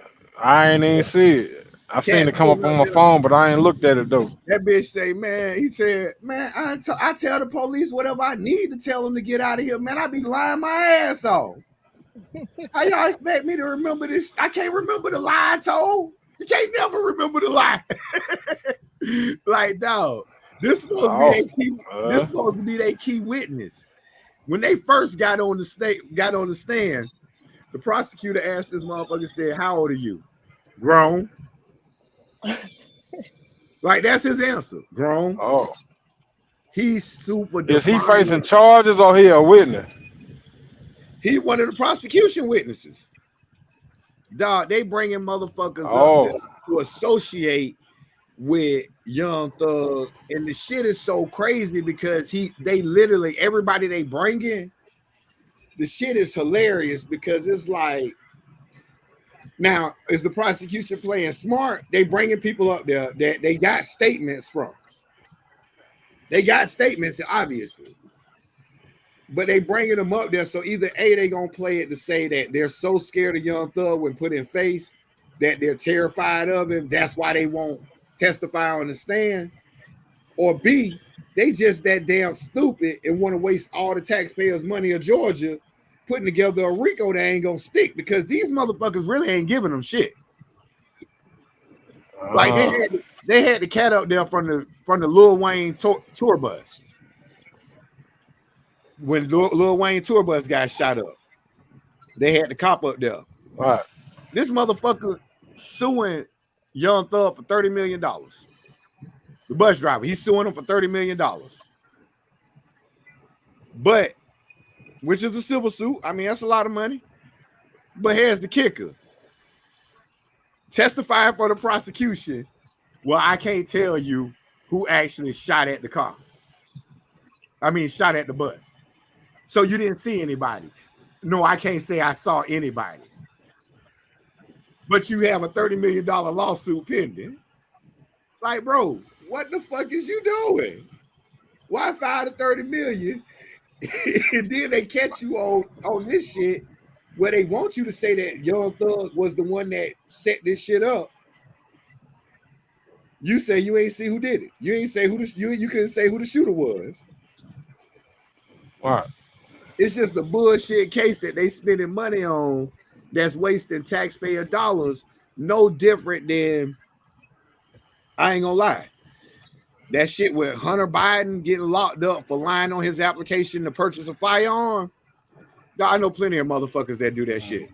I seen it come up on my phone, but I ain't looked at it though. That bitch say, man, he said, man, I tell the police whatever I need to tell them to get out of here, man. I be lying my ass off. How y'all expect me to remember this? I can't remember the lie I told. You can't never remember the lie. Like, dog, this supposed to be their key witness. When they first got on the stand, the prosecutor asked this motherfucker, said, how old are you? Grown. Like, that's his answer. Grown. Oh. He's super Is he defiant. facing charges or he a witness? He one of the prosecution witnesses. Dog, they bringing motherfuckers up to associate with Young Thug, and the shit is so crazy because they literally, everybody they bring in, the shit is hilarious because it's like, now is the prosecution playing smart? They bringing people up there that they got statements from. They got statements, obviously. But they bringing them up there, so either A, they gonna play it to say that they're so scared of Young Thug when put in face that they're terrified of him. That's why they won't testify on the stand. Or B, they just that damn stupid and want to waste all the taxpayers' money of Georgia putting together a RICO that ain't gonna stick because these motherfuckers really ain't giving them shit. Like they had the cat up there from the Lil Wayne tour bus. when Lil Wayne tour bus got shot up, they had the cop up there. Right. This motherfucker suing Young Thug for $30 million. The bus driver, he's suing him for $30 million. But, which is a civil suit. I mean, that's a lot of money. But here's the kicker. Testifying for the prosecution, well, I can't tell you who actually shot at the car. I mean, shot at the bus. So you didn't see anybody. No, I can't say I saw anybody. But you have a $30 million lawsuit pending. Like, bro, what the fuck is you doing? Why file the $30 million? And then they catch you on this shit where they want you to say that Young Thug was the one that set this shit up. You say you ain't see who did it. You ain't say who you couldn't say who the shooter was. Right. It's just a bullshit case that they spending money on that's wasting taxpayer dollars. No different than, I ain't gonna lie, that shit with Hunter Biden getting locked up for lying on his application to purchase a firearm. I know plenty of motherfuckers that do that shit.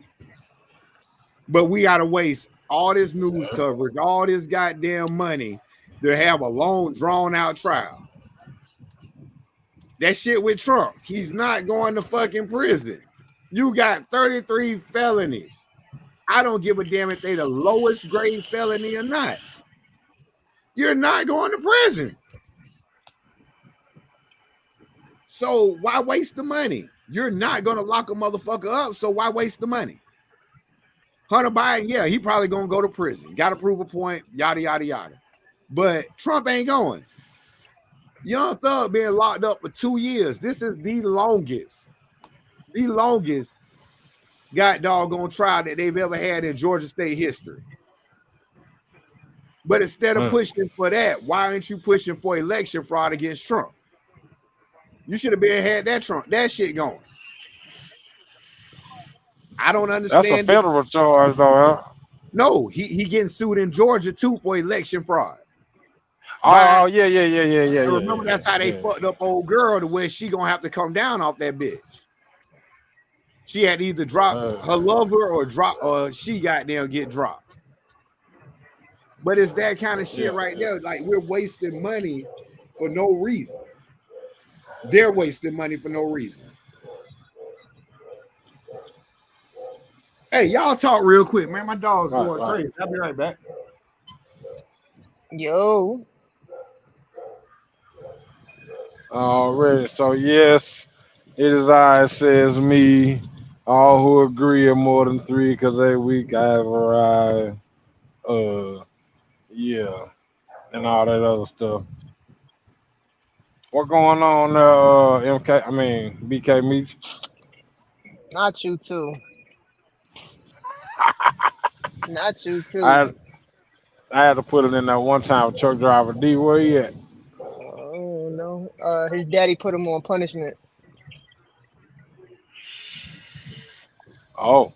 But we gotta waste all this news coverage, all this goddamn money to have a long, drawn-out trial. That shit with Trump, he's not going to fucking prison. You got 33 felonies. I don't give a damn if they the lowest grade felony or not. You're not going to prison. So why waste the money? You're not going to lock a motherfucker up, so why waste the money? Hunter Biden, yeah, he probably going to go to prison. Got to prove a point, yada, yada, yada. But Trump ain't going. Young Thug being locked up for 2 years. This is the longest god doggone trial that they've ever had in Georgia state history. But instead of pushing for that, why aren't you pushing for election fraud against Trump? You should have had that shit going. I don't understand. That's a federal charge, though. Huh? No, he getting sued in Georgia too for election fraud. Oh, yeah. Remember, that's how they fucked up old girl to where she gonna have to come down off that bitch. She had to either drop her lover or she goddamn get dropped. But it's that kind of shit right there. Like, we're wasting money for no reason. They're wasting money for no reason. Hey, y'all talk real quick, man. My dog's going crazy. I'll be right back. Yo. Already. So, yes, it is I, it says me. All who agree are more than three because they weak. I have arrived. Yeah. And all that other stuff. What going on BK Meach? Not you too. Not you too. I had to put it in that one time with truck driver D. Where he at? Oh no. His daddy put him on punishment. Oh.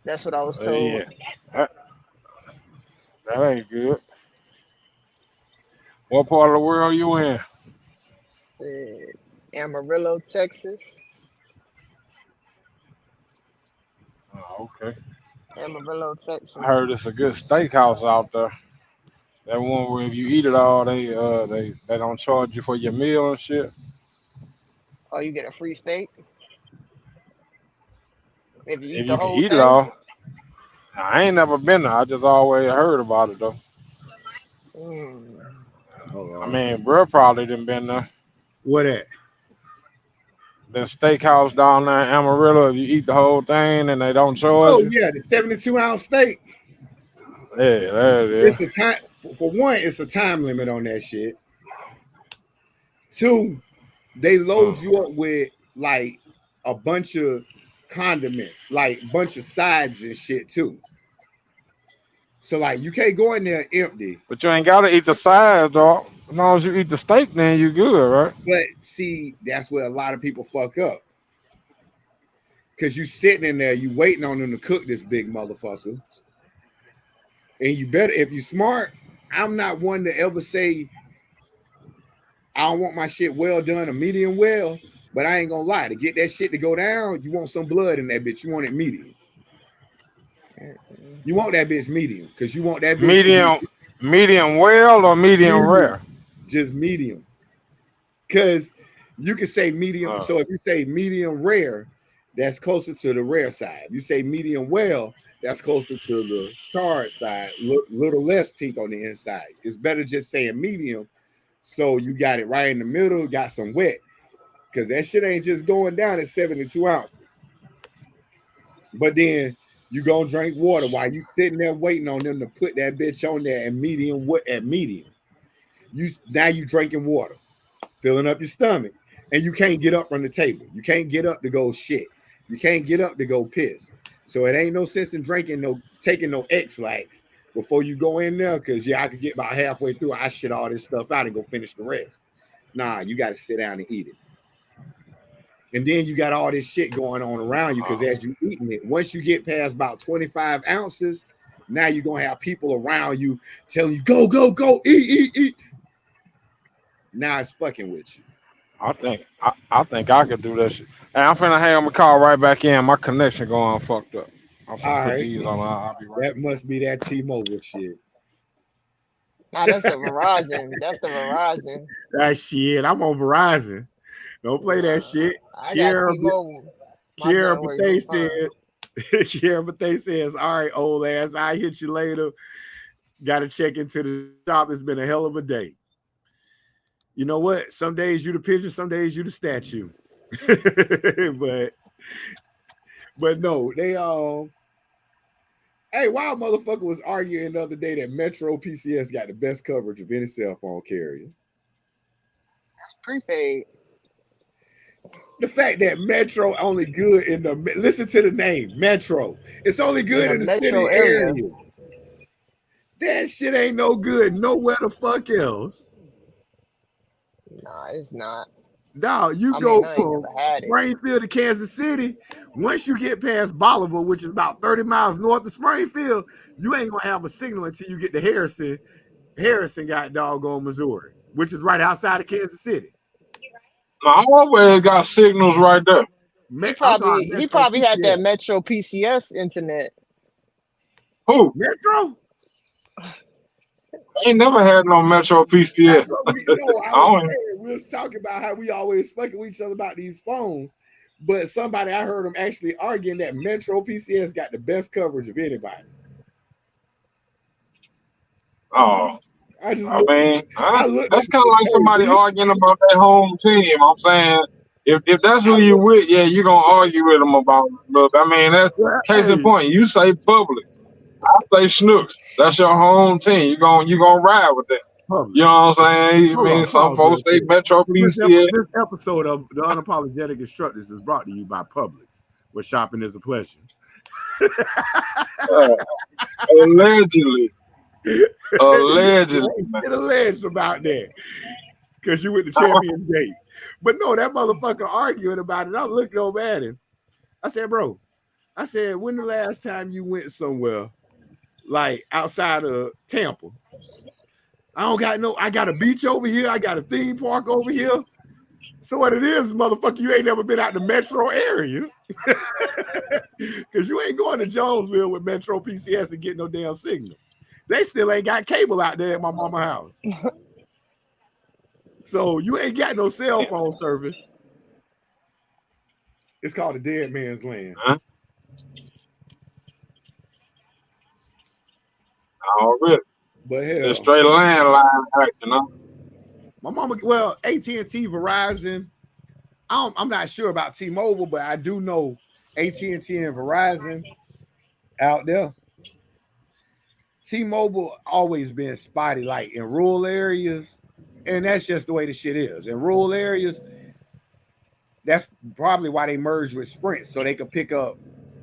That's what I was told. Yeah. That ain't good. What part of the world you in? Amarillo, Texas. Oh, okay. Amarillo, Texas. I heard it's a good steakhouse out there. That one where if you eat it all, they don't charge you for your meal and shit. Oh, you get a free steak? If you eat If the you can whole eat it thing? all. I ain't never been there. I just always heard about it though. I mean, bro probably didn't been there. What at? The steakhouse down there in Amarillo, if you eat the whole thing and they don't charge you. Yeah, the 72-ounce steak. Yeah, there it is. It's the time. For one, it's a time limit on that shit. Two, they load you up with like a bunch of condiment, like a bunch of sides and shit too. So like you can't go in there empty. But you ain't gotta eat the sides, dog. As long as you eat the steak, then you good, right? But see, that's where a lot of people fuck up. Cause you sitting in there, you waiting on them to cook this big motherfucker. And you better, if you smart, I'm not one to ever say I don't want my shit well done or medium well. But I ain't gonna lie, to get that shit to go down, you want some blood in that bitch. You want it medium. You want that bitch medium because you want that bitch to be Medium well or medium medium, rare? just medium. Because you can say medium. Uh, So if you say medium rare, that's closer to the rare side. If you say medium well, that's closer to the charred side, little less pink on the inside. It's better just saying medium. So you got it right in the middle, got some wet. Because that shit ain't just going down at 72 ounces. But then you gonna drink water while you sitting there waiting on them to put that bitch on there at medium. What at medium? Now you drinking water, filling up your stomach, and you can't get up from the table. You can't get up to go shit. You can't get up to go piss. So it ain't no sense in taking no X-Lax before you go in there, because I could get about halfway through, I shit all this stuff out and go finish the rest. Nah, you got to sit down and eat it. And then you got all this shit going on around you, because as you eating it, once you get past about 25 ounces, now you're gonna have people around you telling you, go, go, go, eat. Now it's fucking with you. I think I could do that shit. Hey, I'm finna hang on my call right back in. My connection going fucked up. I'm All finna put right. these on. I'll be right That back. must be that T-Mobile shit. Nah, that's the Verizon. That's the Verizon. That shit. I'm on Verizon. Don't play that Nah, shit. I got T-Mobile. My Kiara joint works Bathe just fine. said, Kiara Bathe says, all right, old ass, I hit you later. Got to check into the shop. It's been a hell of a day. You know what? Some days you the pigeon, some days you the statue. but no, they hey, wild motherfucker was arguing the other day that Metro PCS got the best coverage of any cell phone carrier. Prepaid. The fact that Metro only good in the listen to the name Metro. It's only good In in the the city metro area. area. That shit ain't no good nowhere the fuck else. Nah, it's not. Now you I mean, go I ain't from never had it. Springfield to Kansas City. Once you get past Bolivar, which is about 30 miles north of Springfield, you ain't gonna have a signal until you get to Harrison. Harrison got doggone Missouri, which is right outside of Kansas City. I always got signals right there. He probably had that Metro PCS internet. Who? Metro? I ain't never had no Metro PCS. We was talking about how we always fucking with each other about these phones, but I heard them actually arguing that Metro PCS got the best coverage of anybody. Oh, I just that's kind of like somebody arguing about their home team. I'm saying if that's who you with, yeah, you're gonna argue with them about it. Look, I mean, that's case in point. You say Publix, I say Snooks. That's your home team. You gonna ride with that. Publix. You know what I'm saying? I mean, some folks say Metro PCS. This episode of the Unapologetic Instructors is brought to you by Publix, where shopping is a pleasure. Allegedly. Allegedly. Get alleged about that. Because you went to Champions Gate. But no, that motherfucker arguing about it. I looked over at him. I said, bro, when the last time you went somewhere like outside of Tampa? I got a beach over here. I got a theme park over here. So what it is, motherfucker, you ain't never been out the metro area. Because you ain't going to Jonesville with Metro PCS and get no damn signal. They still ain't got cable out there at my mama's house. So you ain't got no cell phone service. It's called a dead man's land. Huh? Already. But hell, it's straight landline action, huh? My mama, well, AT&T, Verizon. I'm not sure about T-Mobile, but I do know AT&T and Verizon out there. T-Mobile always been spotty, like in rural areas, and that's just the way the shit is. In rural areas, that's probably why they merged with Sprint, so they could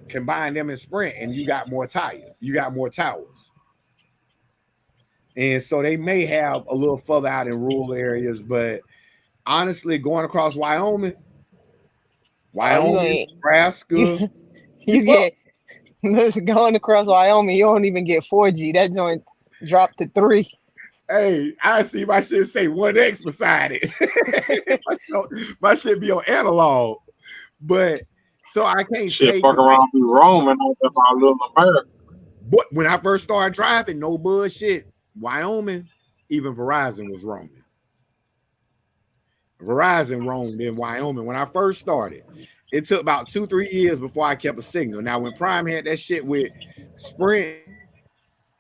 combine them in Sprint, and you got more towers. And so they may have a little further out in rural areas, but honestly, going across Wyoming, Nebraska, going across Wyoming, you don't even get 4G. That joint dropped to 3. Hey, I see my shit say 1X beside it. my shit be on analog. But so I can't Shit, say fuck around, be roaming on about little America. but when I first started driving, no bullshit. Wyoming, even Verizon was roaming. Verizon roamed in Wyoming when I first started. It took about 2-3 years before I kept a signal. Now, when Prime had that shit with Sprint,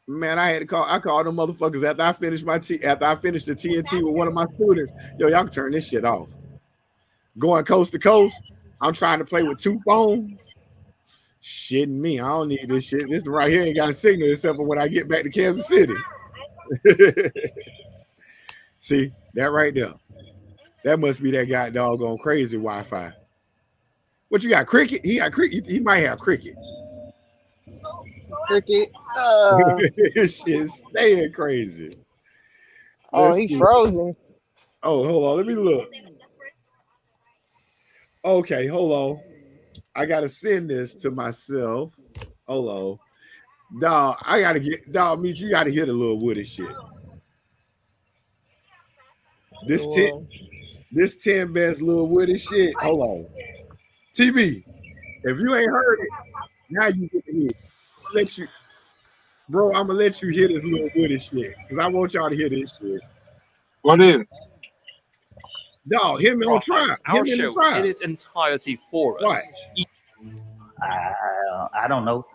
man, I had to call. I called them motherfuckers after I finished the TNT with one of my students. Yo, y'all can turn this shit off. Going coast to coast, I'm trying to play with 2 phones. Shitting me, I don't need this shit. This right here ain't got a signal except for when I get back to Kansas City. See that right there? That must be that guy doggone crazy Wi-Fi. What you got? Cricket? He got cricket. He might have cricket. Cricket. This shit's staying crazy. Oh, Let's he see. frozen. Oh, hold on. Let me look. Okay, hold on. I gotta send this to myself. Hold on. Dog, I gotta get dog meet you gotta hear the little Woody shit. This 10 best little Woody shit. Hold on. TB, if you ain't heard it, now you get to hear it. I'm gonna let you, bro, I'm gonna let you hear this little Woody shit. Because I want y'all to hear this shit. What is it? No, him on trial. Our Him in the show trial. in its entirety for us. Watch. I don't know.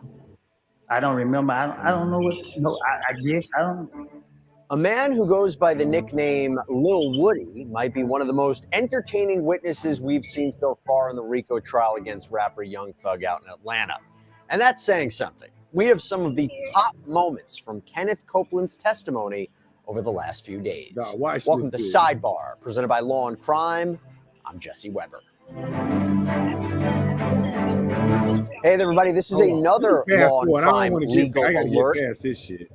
I don't remember. I don't know what. No, I guess I don't. A man who goes by the nickname Lil Woody might be one of the most entertaining witnesses we've seen so far in the RICO trial against rapper Young Thug out in Atlanta. And that's saying something. We have some of the top moments from Kenneth Copeland's testimony over the last few days. Welcome to Sidebar, presented by Law and Crime. I'm Jesse Weber. Hey there, everybody. This is another Law and Crime legal alert. Get past this shit.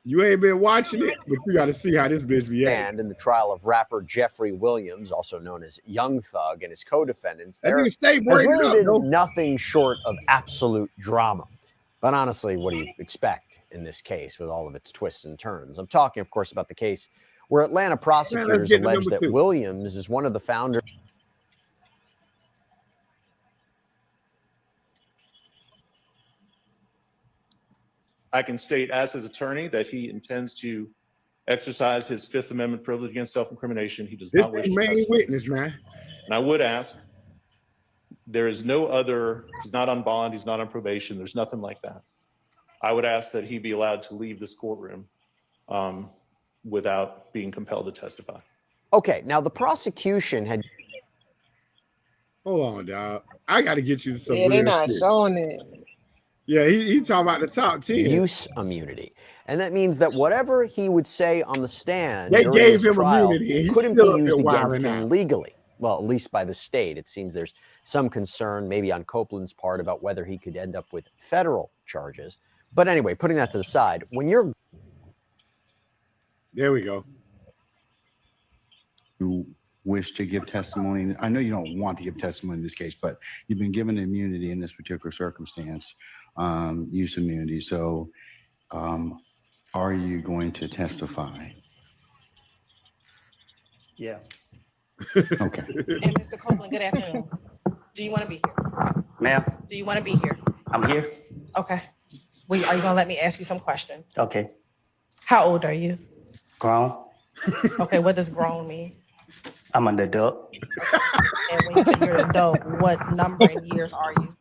You ain't been watching it, but you got to see how this bitch be acting. And in the trial of rapper Jeffrey Williams, also known as Young Thug, and his co-defendants, there has really been nothing short of absolute drama. But honestly, what do you expect in this case with all of its twists and turns? I'm talking, of course, about the case where Atlanta prosecutors allege that Williams is one of the founders. I can state as his attorney that he intends to exercise his Fifth Amendment privilege against self-incrimination. He does not wish to testify. Witness, man. And I would ask, there is no other, he's not on bond, he's not on probation, there's nothing like that. I would ask that he be allowed to leave this courtroom without being compelled to testify. Okay, now the prosecution had... Hold on, dog. I got to get you some. Yeah, they're not showing it. Yeah, he talking about the top 10. Use immunity. And that means that whatever he would say on the stand they during gave his him trial immunity. And couldn't be used against wilding him out. legally. Well, at least by the state. It seems there's some concern, maybe on Copeland's part, about whether he could end up with federal charges. But anyway, putting that to the side, when you're... There we go. You wish to give testimony. I know you don't want to give testimony in this case, but you've been given immunity in this particular circumstance, use immunity. So are you going to testify? Yeah. Okay. And Mr. Copeland, good afternoon. Do you want to be here? Ma'am, Do you want to be here? I'm here. Okay. Are you going to let me ask you some questions? Okay. How old are you? Grown. Okay, what does grown mean? I'm an adult. And when you say you're an adult, what number in years are you?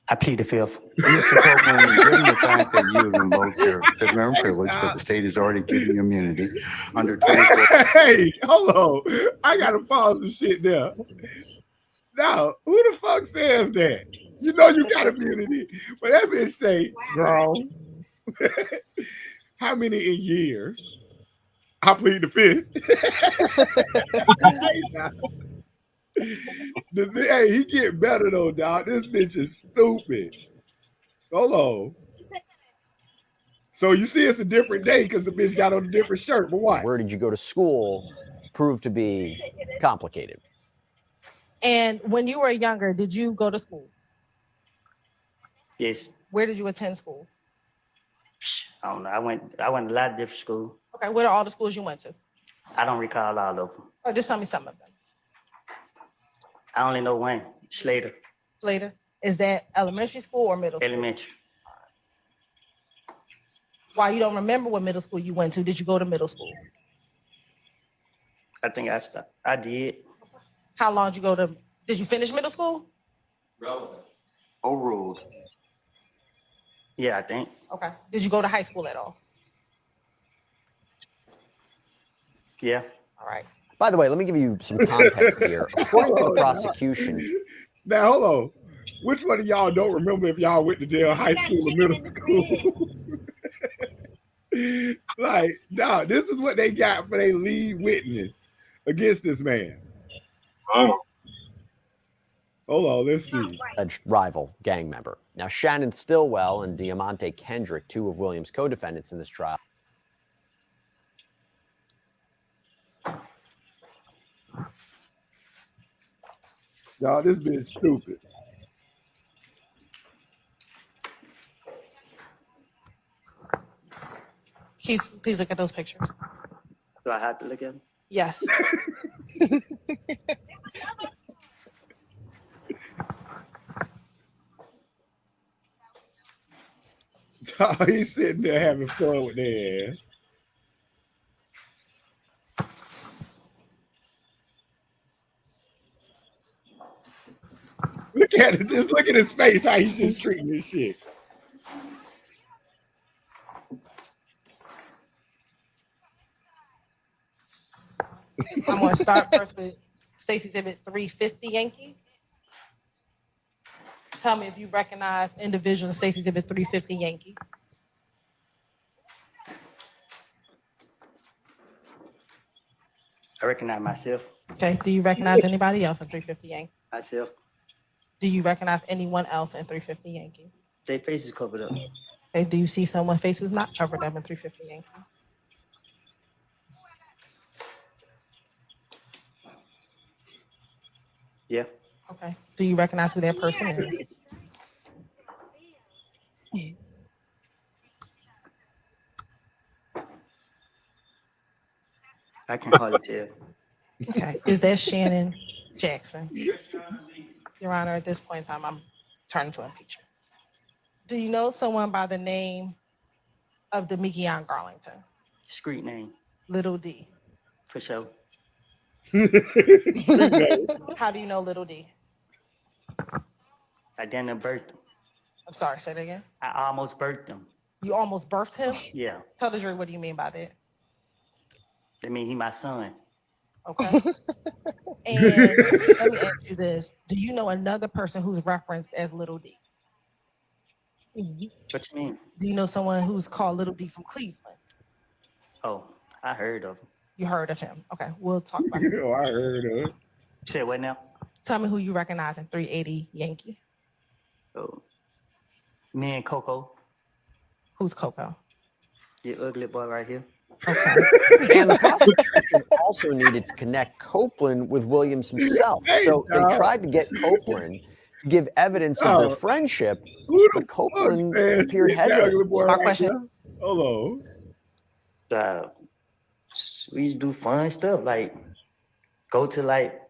I plead the fifth. Mr. Copeland, given the fact that you have invoked your Fifth Amendment privilege, but the state has already given you immunity under 24. Hey, hold on. I got to pause the shit there. Now, who the fuck says that? You know you got immunity, but that bitch say grown. How many in years? I plead the fifth. Hey, he get better though, dog. This bitch is stupid. Hold on. So you see it's a different day because the bitch got on a different shirt, but why? Where did you go to school proved to be complicated. And when you were younger, did you go to school? Yes. Where did you attend school? I don't know. I went to a lot of different schools. Okay, what are all the schools you went to? I don't recall all of them. Or just tell me some of them. I only know one, Slater Slater, is that elementary school or middle school? Elementary. Why you don't remember what middle school you went to? Did you go to middle school? I think I stopped. I did. How long did you go to? Did you finish middle school? Relevance. Overruled. Yeah, I think. Okay. Did you go to high school at all? Yeah. All right. By the way, let me give you some context here. According to the prosecution. Now, hold on. Which one of y'all don't remember if y'all went to their high school or middle school? Like, no, this is what they got for their lead witness against this man. Oh. Hold on, let's see. Alleged rival gang member. Now, Shannon Stillwell and Diamante Kendrick, two of Williams' co-defendants in this trial. Y'all, this bitch stupid. Please look at those pictures. Do I have to look at them? Yes. Oh, he's sitting there having fun with their ass. Look at it. Just look at his face, how he's just treating this shit. I'm going to start first with Stacey Exhibit 350 Yankee. Tell me if you recognize individual in Stacey Exhibit 350 Yankee. I recognize myself. Okay. Do you recognize anybody else in 350 Yankee? Myself. Do you recognize anyone else in 350 Yankee? Their face is covered up. Okay. Do you see someone's face who's not covered up in 350 Yankee? Yeah. Okay. Do you recognize who that person is? I can hardly tell. Okay. Is that Shannon Jackson? Your Honor, at this point in time, I'm turning to impeachment. Do you know someone by the name of Demikion Garlington? Street name. Little D. For sure. How do you know Little D? I didn't birth him. I'm sorry, say that again. I almost birthed him. You almost birthed him? Yeah. Tell the jury, what do you mean by that? I mean, he my son. Okay. And let me ask you this. Do you know another person who's referenced as Little D? What you mean? Do you know someone who's called Little D from Cleveland? Oh, I heard of him. You heard of him. Okay, we'll talk about it. Oh, I heard of it. Say what now? Tell me who you recognize in 380 Yankee. Oh, me and Coco. Who's Coco? The ugly boy right here. Okay. And the prosecution also needed to connect Copeland with Williams himself. So they tried to get Copeland to give evidence of their friendship, but Copeland appeared hesitant. My question. Hello. We used to do fun stuff, like go to like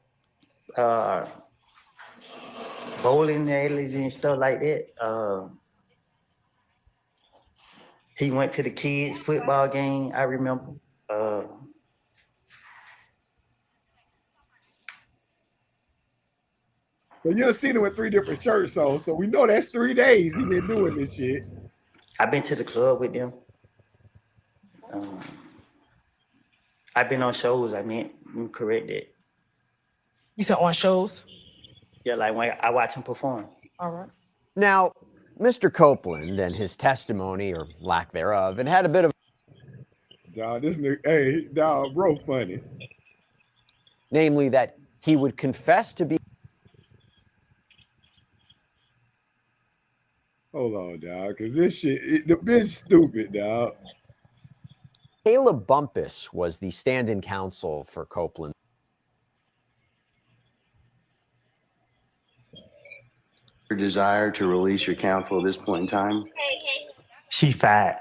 bowling alleys and stuff like that. He went to the kids' football game, I remember. So you done seen him with 3 different shirts on, so we know that's 3 days he been doing this shit. I've been to the club with them. I've been on shows, I meant, you correct that. You said on shows? Yeah, like when I watch him perform. All right. Now, Mr. Copeland and his testimony, or lack thereof, it had a bit of... Dog, this nigga, hey, dog, bro, funny. Namely that he would confess to be... Hold on, dog, because this shit, the bitch stupid, dog. Caleb Bumpus was the stand-in counsel for Copeland. desire to release your counsel at this point in time? She fired.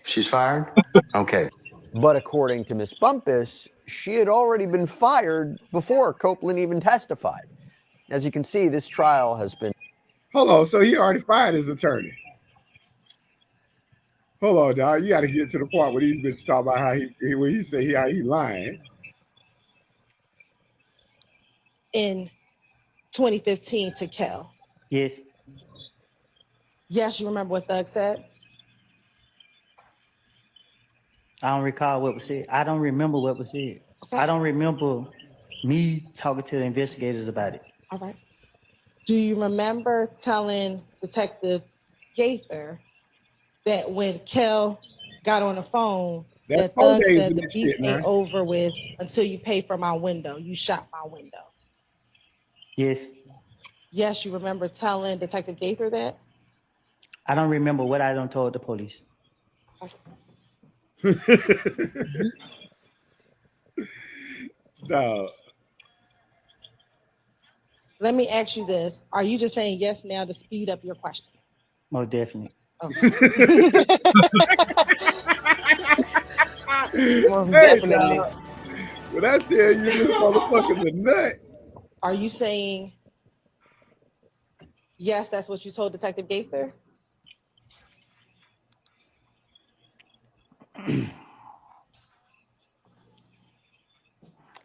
She's fired? Okay. But according to Ms. Bumpus, she had already been fired before Copeland even testified. As you can see, this trial has been... Hold on, so he already fired his attorney. Hold on, dog. You got to get to the part where these bitches talk about how when he say how he lying. In 2015 to Kel. Yes. Yes, you remember what Thug said? I don't recall what was said. I don't remember what was said. Okay. I don't remember me talking to the investigators about it. All right. Do you remember telling Detective Gaither that when Kel got on the phone, that Thug said the beef ain't over with until you pay for my window? You shot my window. Yes. Yes, you remember telling Detective Gaither that? I don't remember what I done told the police. No. Let me ask you this. Are you just saying yes now to speed up your question? Most definitely. Okay. Most definitely. When I tell you this motherfucker's a nut. Are you saying yes, that's what you told Detective Gaither?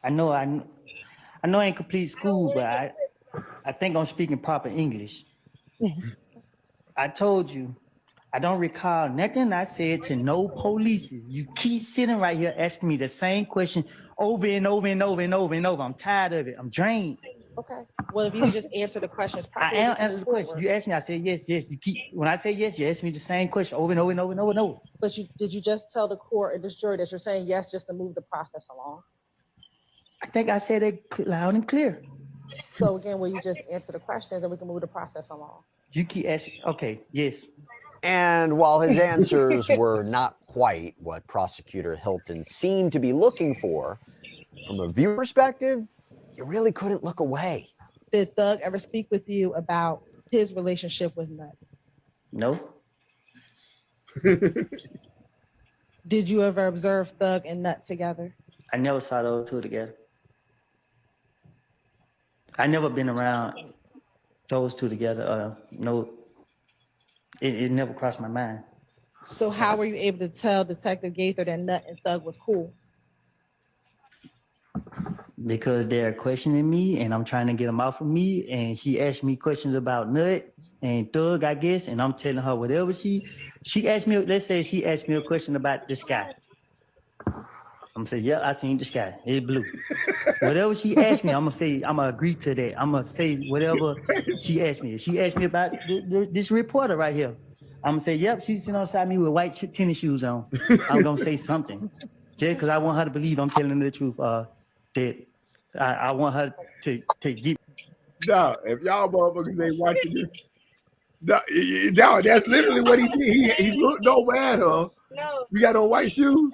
I know I ain't complete school, but I think I'm speaking proper English. I told you, I don't recall nothing I said to no police. You keep sitting right here asking me the same question over and over and over and over and over. I'm tired of it. I'm drained. Okay. Well, if you just answer the questions properly. I am answering the question. You asked me, I said yes, yes. You keep when I say yes, you ask me the same question over and over and over and over and over. But did you just tell the court and this jury that you're saying yes just to move the process along? I think I said it loud and clear. So again, will you just answer the questions and we can move the process along? You keep asking. Okay, yes. And while his answers were not quite what Prosecutor Hilton seemed to be looking for, from a viewer perspective, you really couldn't look away. Did Thug ever speak with you about his relationship with Nut? No. Did you ever observe Thug and Nut together? I never saw those two together. I never been around those two together. No, it never crossed my mind. So how were you able to tell Detective Gaither that Nut and Thug was cool? Because they're questioning me and I'm trying to get them off of me. And she asked me questions about Nut and Thug, I guess. And I'm telling her whatever she asked me, let's say she asked me a question about the sky. I'm gonna say, yeah, I seen the sky. It's blue. Whatever she asked me, I'm gonna say, I'm gonna agree to that. I'm gonna say whatever she asked me. If she asked me about this reporter right here, I'm gonna say, yep, she's sitting outside me with white tennis shoes on. I'm gonna say something. Just because I want her to believe I'm telling the truth. That I want her to give. No, if y'all motherfuckers ain't watching this, no, that's literally what he did. He looked over at her. No. You got on white shoes?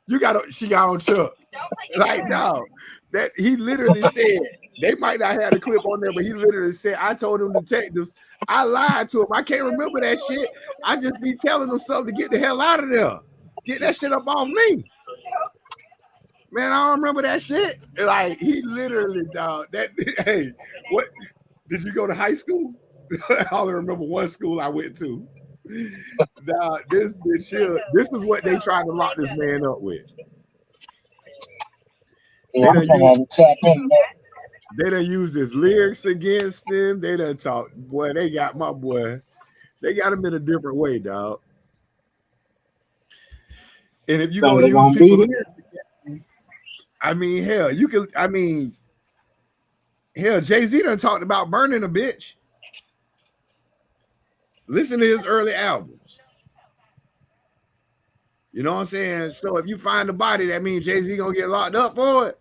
She got on Chuck. Like, no. That he literally said, they might not have the clip on there, but he literally said, I told them detectives, I lied to them. I can't remember that shit. I just be telling them something to get the hell out of there. Get that shit up off me. Man, I don't remember that shit. Like, he literally, dog, hey, what, did you go to high school? I only remember one school I went to. Dog, this bitch here, this is what they tried to lock this man up with. Yeah, they done used his lyrics against him. They done talk, boy, they got my boy. They got him in a different way, dog. And if you gonna use people lyrics, I mean, hell, you can. I mean, hell, Jay-Z done talked about burning a bitch. Listen to his early albums. You know what I'm saying? So if you find the body, that means Jay-Z gonna get locked up for it.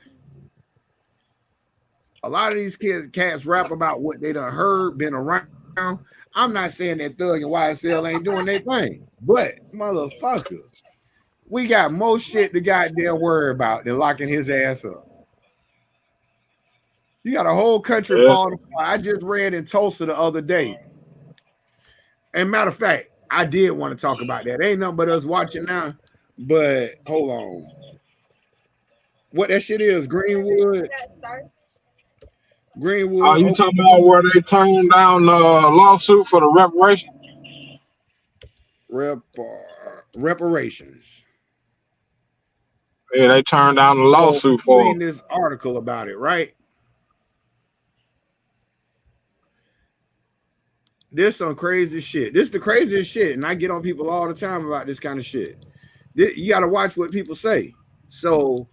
A lot of these cats rap about what they done heard, been around. I'm not saying that Thug and YSL ain't doing their thing, but motherfucker, we got more shit to goddamn worry about than locking his ass up. You got a whole country falling apart. I just read in Tulsa the other day. And matter of fact, I did want to talk about that. Ain't nothing but us watching now. But hold on. What that shit is, Greenwood. Greenwood. You talking about where they turned down the lawsuit for the reparation? Reparations. Yeah, they turned down the lawsuit for reading this article about it, right? This some crazy shit. This is the craziest shit, and I get on people all the time about this kind of shit. You got to watch what people say. So,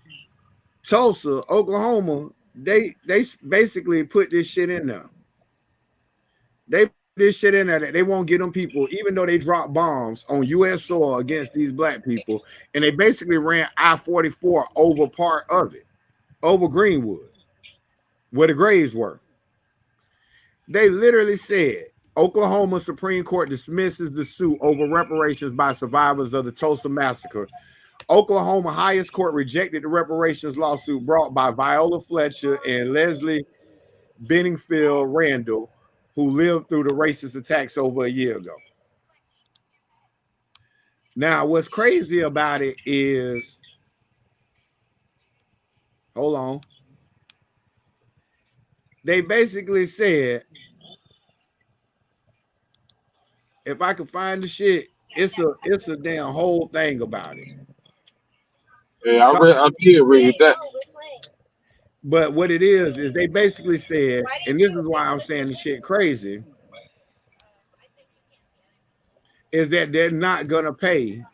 Tulsa, Oklahoma, they basically put this shit in there. They put this shit in there that they won't get them people, even though they dropped bombs on U.S. soil against these black people, and they basically ran I-44 over part of it, over Greenwood, where the graves were. They literally said, Oklahoma Supreme Court dismisses the suit over reparations by survivors of the Tulsa massacre. Oklahoma highest court rejected the reparations lawsuit brought by Viola Fletcher and Leslie Benningfield Randall, who lived through the racist attacks over a year ago. Now, what's crazy about it is, hold on. They basically said, if I could find the shit, it's a damn whole thing about it. Yeah, I did read that. But what it is they basically said, and this is why I'm saying the shit crazy, is that they're not gonna pay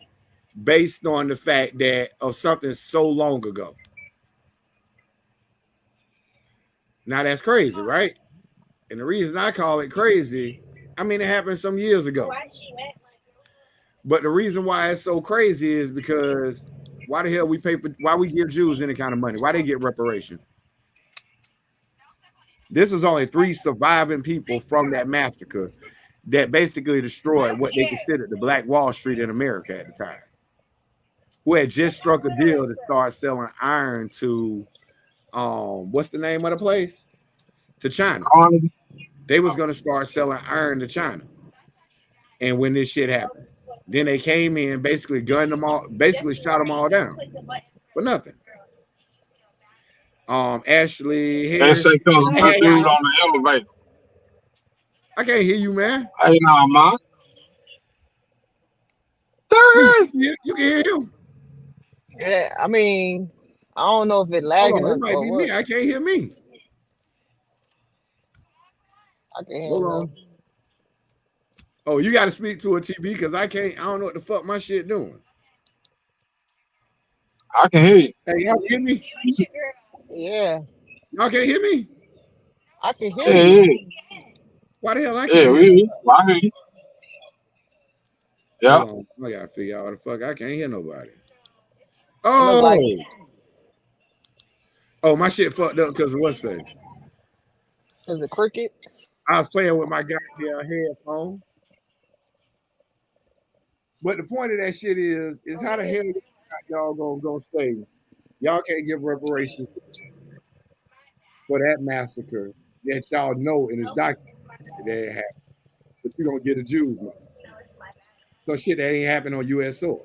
based on the fact that of something so long ago. Now that's crazy, right? And the reason I call it crazy, I mean, it happened some years ago. But the reason why it's so crazy is because why the hell why we give Jews any kind of money? Why they get reparations? This is only 3 surviving people from that massacre that basically destroyed what they considered the Black Wall Street in America at the time, who had just struck a deal to start selling iron to, what's the name of the place? To China. They was going to start selling iron to China. And when this shit happened, then they came in, basically gunned them all, basically shot them all down for nothing. Ashley Harris. They say dude on the elevator. I can't hear you, man. Hey, nah, man. You can hear him. Yeah, I mean, I don't know if it lagging it might be what. me. I can't hear me. I can hear Hold on. Oh, you got to speak to a TV because I don't know what the fuck my shit doing. I can hear you. Hey, y'all hear me? Yeah. Y'all can't hear me? I can hear you. Yeah. Why the hell I can't hear you? I hear you. Yeah. I got to figure out what the fuck. I can't hear nobody. Oh. Oh, my shit fucked up because of what's face. Is it cricket? I was playing with my goddamn headphone. But the point of that shit is how the hell y'all gonna say y'all can't give reparations for that massacre that y'all know and it's documented that it happened, but you don't get a Jews money. So shit that ain't happened on U.S. soil.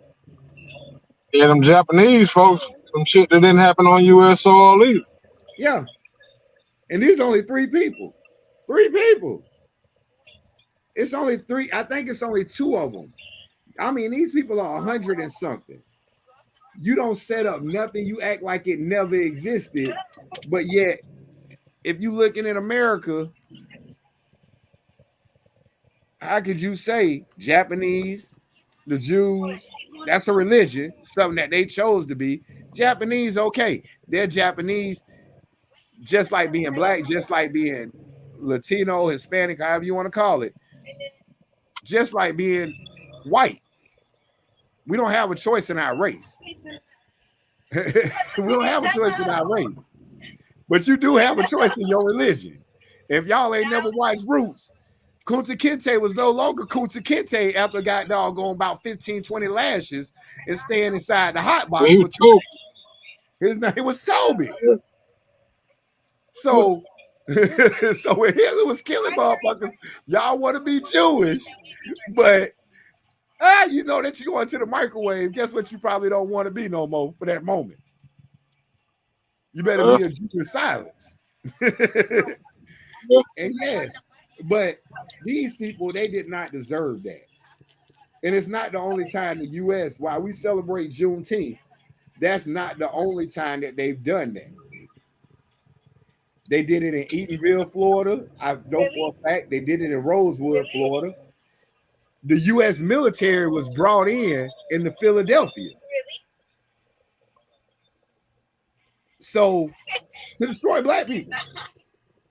Yeah, them Japanese folks, some shit that didn't happen on U.S. soil either. Yeah. And these are only 3 people. 3 people. It's only 3. I think it's only 2 of them. I mean, these people are 100 and something. You don't set up nothing. You act like it never existed. But yet, if you looking at America, how could you say Japanese, the Jews, that's a religion, something that they chose to be. Japanese, okay. They're Japanese, just like being black, just like being Latino, Hispanic, however you want to call it. Just like being white. We don't have a choice in our race. We don't have a choice in our race. But you do have a choice in your religion. If y'all ain't never watched Roots, Kunta Kinte was no longer Kunta Kinte after got doggone about 15, 20 lashes and staying inside the hot box for 2 days. His name was Toby. So So when Hitler was killing motherfuckers, y'all want to be Jewish, but you know that you go into the microwave. Guess what? You probably don't want to be no more for that moment. You better be a Jew in silence. And yes, but these people, they did not deserve that. And it's not the only time the U.S., while we celebrate Juneteenth, that's not the only time that they've done that. They did it in Eatonville, Florida. I know for a fact they did it in Rosewood, Florida. The U.S. military was brought in the Philadelphia. So to destroy black people.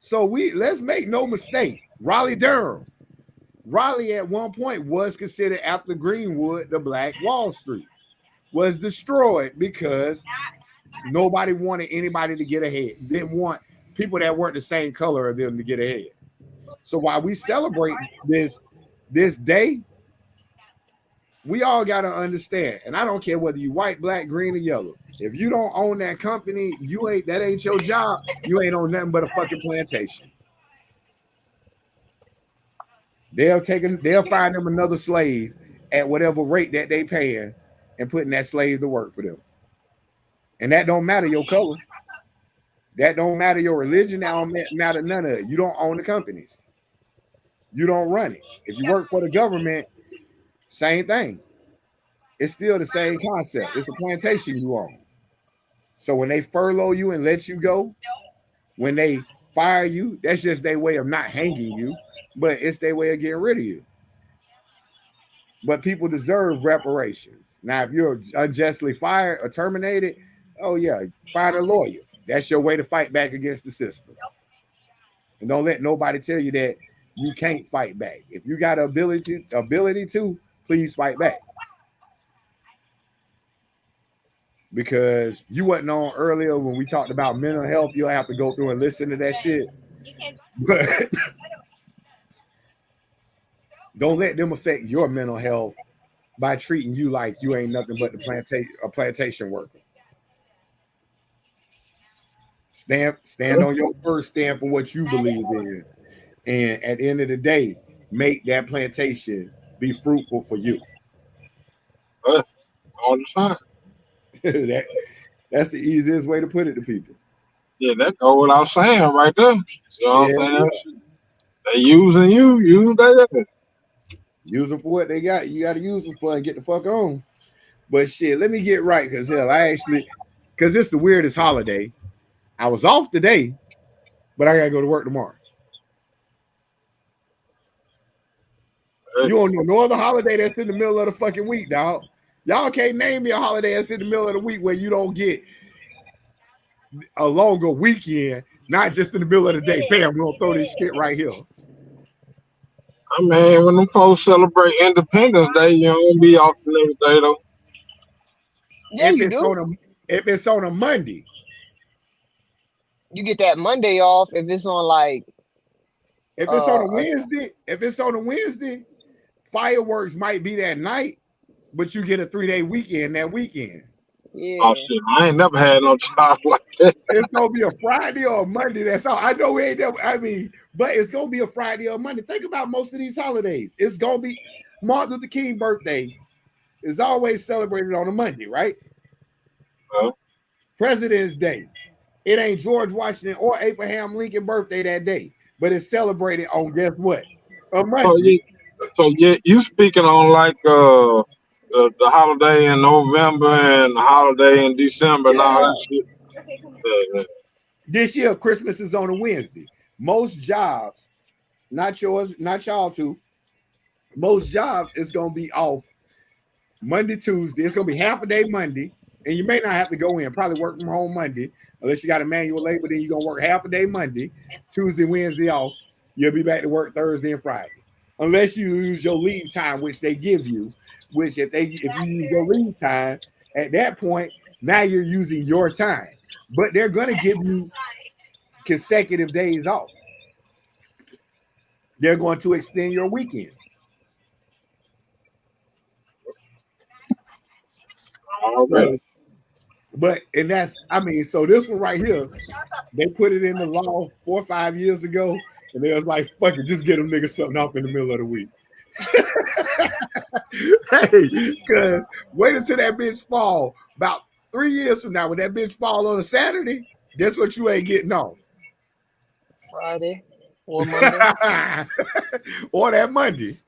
So let's make no mistake. Raleigh-Durham. Raleigh at one point was considered, after Greenwood, the Black Wall Street. Was destroyed because nobody wanted anybody to get ahead. Didn't want people that weren't the same color of them to get ahead. So while we celebrate this day, we all got to understand, and I don't care whether you white, black, green, or yellow. If you don't own that company, that ain't your job. You ain't on nothing but a fucking plantation. They'll find them another slave at whatever rate that they paying and putting that slave to work for them. And that don't matter your color. That don't matter your religion. That don't matter none of it. You don't own the companies. You don't run it. If you work for the government, same thing. It's still the same concept. It's a plantation you own. So when they furlough you and let you go, when they fire you, that's just their way of not hanging you, but it's their way of getting rid of you. But people deserve reparations. Now, if you're unjustly fired or terminated, oh yeah, find a lawyer. That's your way to fight back against the system. And don't let nobody tell you that you can't fight back. If you got ability to, please fight back. Because you wasn't on earlier when we talked about mental health. You'll have to go through and listen to that shit. But don't let them affect your mental health by treating you like you ain't nothing but a plantation worker. Stand on your first stand for what you believe in. And at the end of the day, make that plantation be fruitful for you. All the time. That's the easiest way to put it to people. Yeah, that go without saying right there. You know what I'm saying? Yeah. They using you, use that. Use them for what they got. You got to use them for and get the fuck on. But shit, let me get right, because it's the weirdest holiday. I was off today, but I gotta go to work tomorrow. You don't know no other holiday that's in the middle of the fucking week, dog. Y'all can't name me a holiday that's in the middle of the week where you don't get a longer weekend, not just in the middle of the day. Bam, we're gonna throw this shit right here. I mean, when them folks celebrate Independence Day, you don't be off the next day though. Yeah, you do. If it's on a Monday, you get that Monday off. If it's on like, if it's on a Wednesday, fireworks might be that night, but you get a 3-day weekend that weekend. Yeah. Oh shit, I ain't never had no job like that. It's gonna be a Friday or a Monday. That's all. I know we ain't never, but it's gonna be a Friday or a Monday. Think about most of these holidays. It's gonna be Martin Luther King birthday is always celebrated on a Monday, right? President's Day. It ain't George Washington or Abraham Lincoln birthday that day, but it's celebrated on guess what? A Monday. So you speaking on like the holiday in November and the holiday in December and all that shit. This year, Christmas is on a Wednesday. Most jobs, not yours, not y'all too. Most jobs is gonna be off Monday, Tuesday. It's gonna be half a day Monday, and you may not have to go in. Probably work from home Monday, unless you got a manual labor. Then you're gonna work half a day Monday, Tuesday, Wednesday off. You'll be back to work Thursday and Friday, unless you use your leave time, which they give you. Which if you use your leave time, at that point, now you're using your time. But they're gonna give you consecutive days off. They're going to extend your weekend. But and that's I mean, so this one right here, they put it in the law 4 or 5 years ago, and they was like, fuck it, just get them niggas something off in the middle of the week. Hey, because wait until that bitch fall. About 3 years from now, when that bitch fall on a Saturday, guess what you ain't getting off? Friday or Monday. Or that Monday.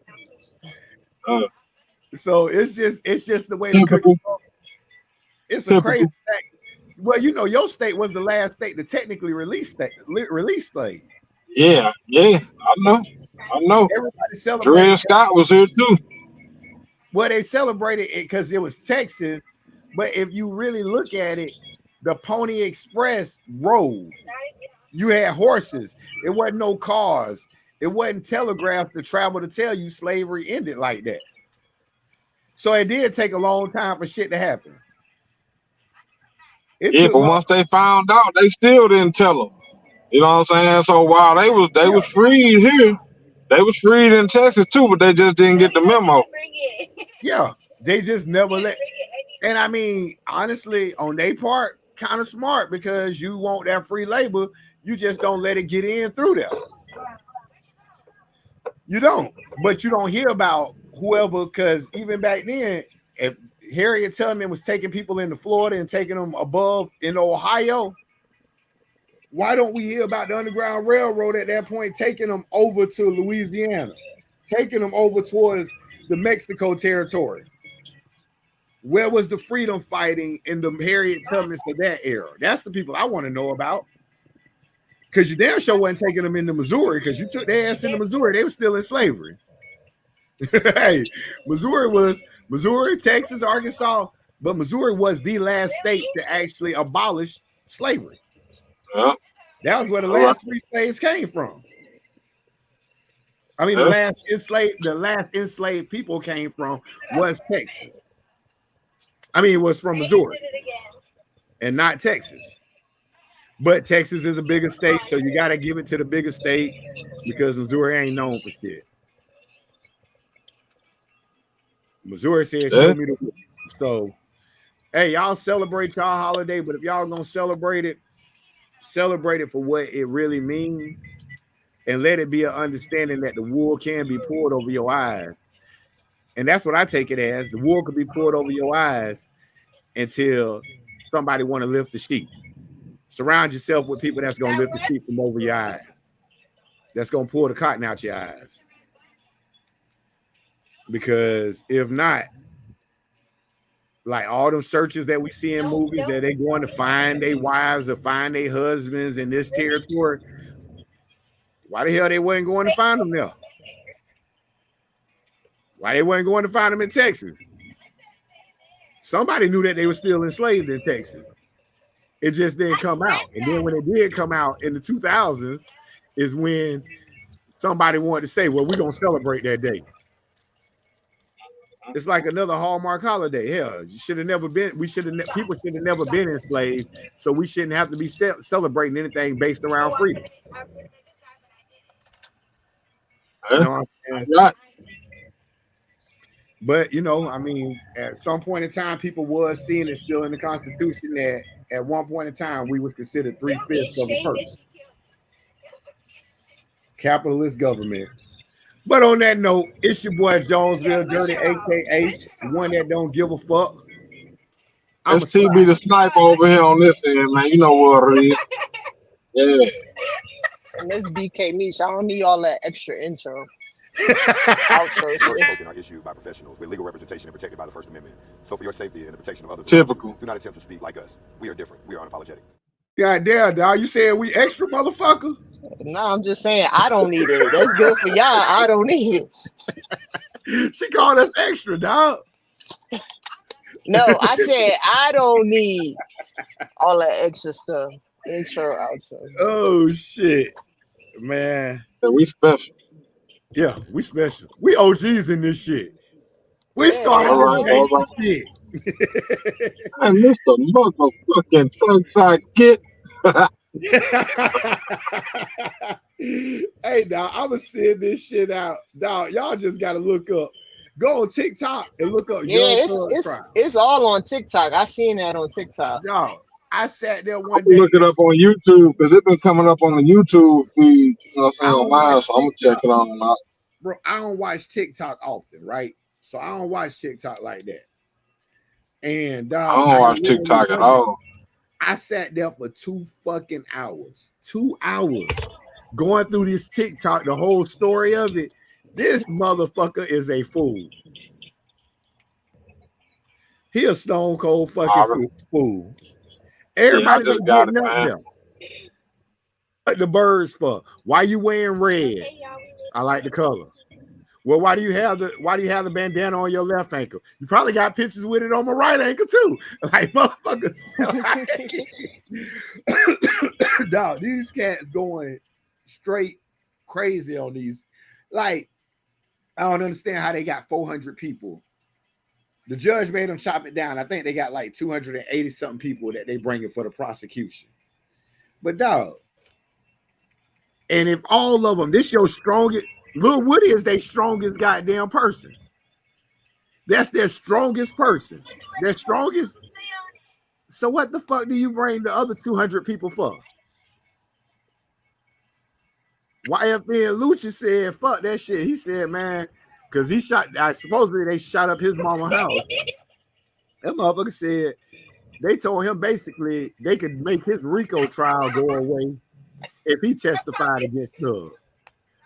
So it's just the way the Typical. cookie goes. It's a crazy thing. Well, you know, your state was the last state to technically release slaves. Yeah, I know. Everybody celebrated. Dred Scott was here too. Well, they celebrated it because it was Texas. But if you really look at it, the Pony Express rode. You had horses. It wasn't no cars. It wasn't telegraph to travel to tell you slavery ended like that. So it did take a long time for shit to happen. But once they found out, they still didn't tell them. You know what I'm saying? So while they was freed here, they was freed in Texas too, but they just didn't get the memo. Yeah, they just never let. And I mean, honestly, on their part, kind of smart because you want that free labor, you just don't let it get in through there. You don't, but you don't hear about whoever, because even back then, if Harriet Tubman was taking people into Florida and taking them above in Ohio, why don't we hear about the Underground Railroad at that point taking them over to Louisiana, taking them over towards the Mexico territory? Where was the freedom fighting in the Harriet Tubman of that era? That's the people I want to know about. Because you damn sure wasn't taking them into Missouri, because you took their ass into Missouri. They were still in slavery. Hey, Missouri, Texas, Arkansas, but Missouri was the last state to actually abolish slavery. That was where the last free slaves came from. I mean, the last enslaved people came from was Texas. I mean, it was from Missouri and not Texas. But Texas is a bigger state, so you got to give it to the bigger state because Missouri ain't known for shit. Missouri said, show me the way. So, hey, y'all celebrate y'all holiday, but if y'all gonna celebrate it for what it really means, and let it be an understanding that the wool can be pulled over your eyes. And that's what I take it as. The wool could be pulled over your eyes until somebody want to lift the sheet. Surround yourself with people that's going to lift the sheet from over your eyes. That's going to pull the cotton out your eyes. Because if not, like all them searches that we see in movies that they going to find their wives or find their husbands in this territory, why the hell they wasn't going to find them there? Why they wasn't going to find them in Texas? Somebody knew that they were still enslaved in Texas. It just didn't come out. And then when it did come out in the 2000s is when somebody wanted to say, well, we're going to celebrate that day. It's like another Hallmark holiday. Hell, you should have never been. People should have never been enslaved, so we shouldn't have to be celebrating anything based around freedom. You know what I'm saying? But you know, I mean, at some point in time, people was seeing it still in the Constitution that at one point in time we was considered 3/5 of a person. Capitalist government. But on that note, it's your boy Jonesville Dirty, aka one that don't give a fuck. I'm TB the sniper over here on this end, man. You know what it is. Yeah. And this BK Meech, I don't need all that extra intro. Spoken are issued by professionals with legal representation and protected by the First Amendment. So for your safety and the protection of others, typical. Do not attempt to speak like us. We are different. We are unapologetic. God damn, dog. You saying we extra, motherfucker? No, I'm just saying I don't need it. That's good for y'all. I don't need it. She called us extra, dog. No, I said I don't need all that extra stuff. Intro, outro. Oh shit, man. Yeah, we special. Yeah, we special. We OGs in this shit. We started all right. Shit. I missed the motherfucking tongue-tied kid. Hey, dog, I'm gonna send this shit out. Dog, y'all just gotta look up Go on TikTok and look up Yeah, Young it's Thug it's trial. it's all on TikTok. I seen that on TikTok. Dog, I sat there I'm one gonna day. look it up on YouTube because it's been coming up on the YouTube feed. You know what I'm saying? On mine, so I'm gonna check it out. Bro, I don't watch TikTok often, right? So I don't watch TikTok like that. And I don't watch TikTok at all. I sat there for 2 fucking hours. 2 hours going through this TikTok, the whole story of it. This motherfucker is a fool. He a stone cold fucking fool. Everybody just been got it, getting up man. there. What the birds for? Why you wearing red? I like the color. Well, why do you have the bandana on your left ankle? You probably got pictures with it on my right ankle too. Like motherfuckers. Dog, these cats going straight crazy on these. Like, I don't understand how they got 400 people. The judge made them chop it down. I think they got like 280 something people that they bringing for the prosecution. But dog, and if all of them, this your strongest, Lil Woody is their strongest goddamn person. That's their strongest person. Their strongest. So what the fuck do you bring the other 200 people for? YFN and Lucha said, fuck that shit. He said, man, because he shot, supposedly they shot up his mama's house. That motherfucker said, they told him basically they could make his RICO trial go away if he testified against Thug.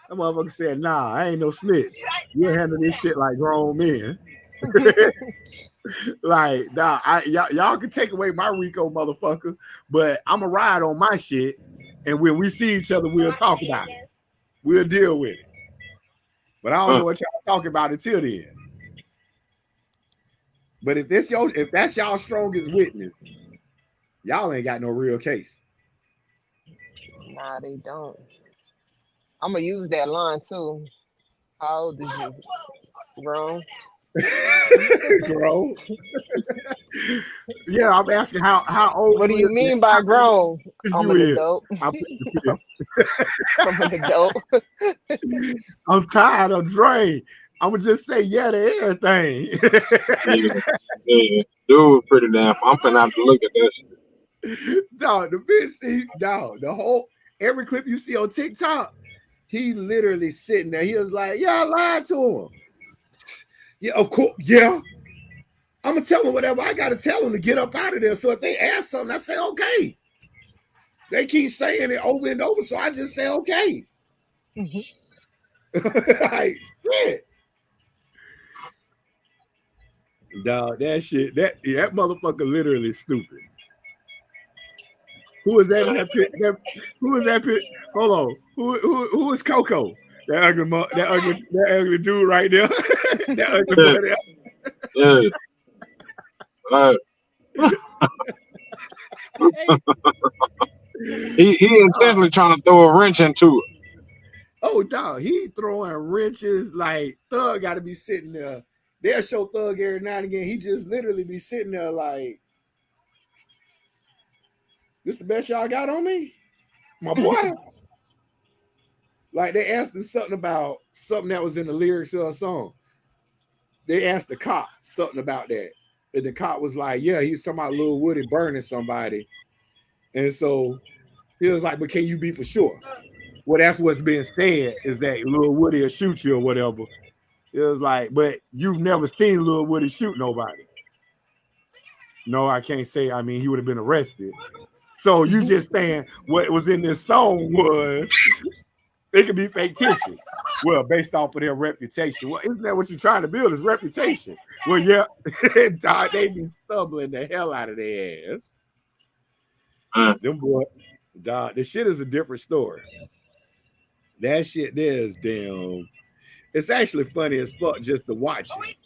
That motherfucker said, nah, I ain't no snitch. You handle this shit like grown men. Like, nah, y'all can take away my RICO, motherfucker, but I'm going to ride on my shit. And when we see each other, we'll talk about it. We'll deal with it. But I don't know what y'all talking about until then. But if that's y'all strongest witness, y'all ain't got no real case. Nah, they don't. I'm gonna use that line too. How old is you? Grown. Grown. Yeah, I'm asking how old. What do you mean by grown? I'm an adult. I'm an adult. I'm tired of drained. I'm gonna just say yeah to everything. Yeah, dude, pretty damn. I'm finna have to look at that shit. Dog, the bitch, the whole every clip you see on TikTok, he literally sitting there. He was like, "Yeah, I lied to him." Yeah, of course. Yeah, I'm gonna tell him whatever I gotta tell him to get up out of there. So if they ask something, I say okay. They keep saying it over and over, so I just say okay. Like shit. Dog, that shit, that motherfucker literally stupid. Who is that in that pit? Who is that pit? Hold on. Who is Coco? That ugly dude right there. That ugly boy there. Yeah. He intentionally trying to throw a wrench into it. Oh, dog, he throwing wrenches like Thug got to be sitting there. They'll show Thug every now and again. He just literally be sitting there like, this the best y'all got on me? My boy. Like they asked him something about something that was in the lyrics of a song. They asked the cop something about that. And the cop was like, yeah, he's talking about Lil Woody burning somebody. And so he was like, but can you be for sure? Well, that's what's being said is that Lil Woody will shoot you or whatever. It was like, but you've never seen Lil Woody shoot nobody. No, I can't say. I mean, he would have been arrested. So you just saying what was in this song was it could be fictitious. Well, based off of their reputation. Well, isn't that what you're trying to build? Is reputation? Well, yeah, they be stumbling the hell out of their ass. Them boy, dog, this shit is a different story. That shit there is damn. It's actually funny as fuck just to watch it.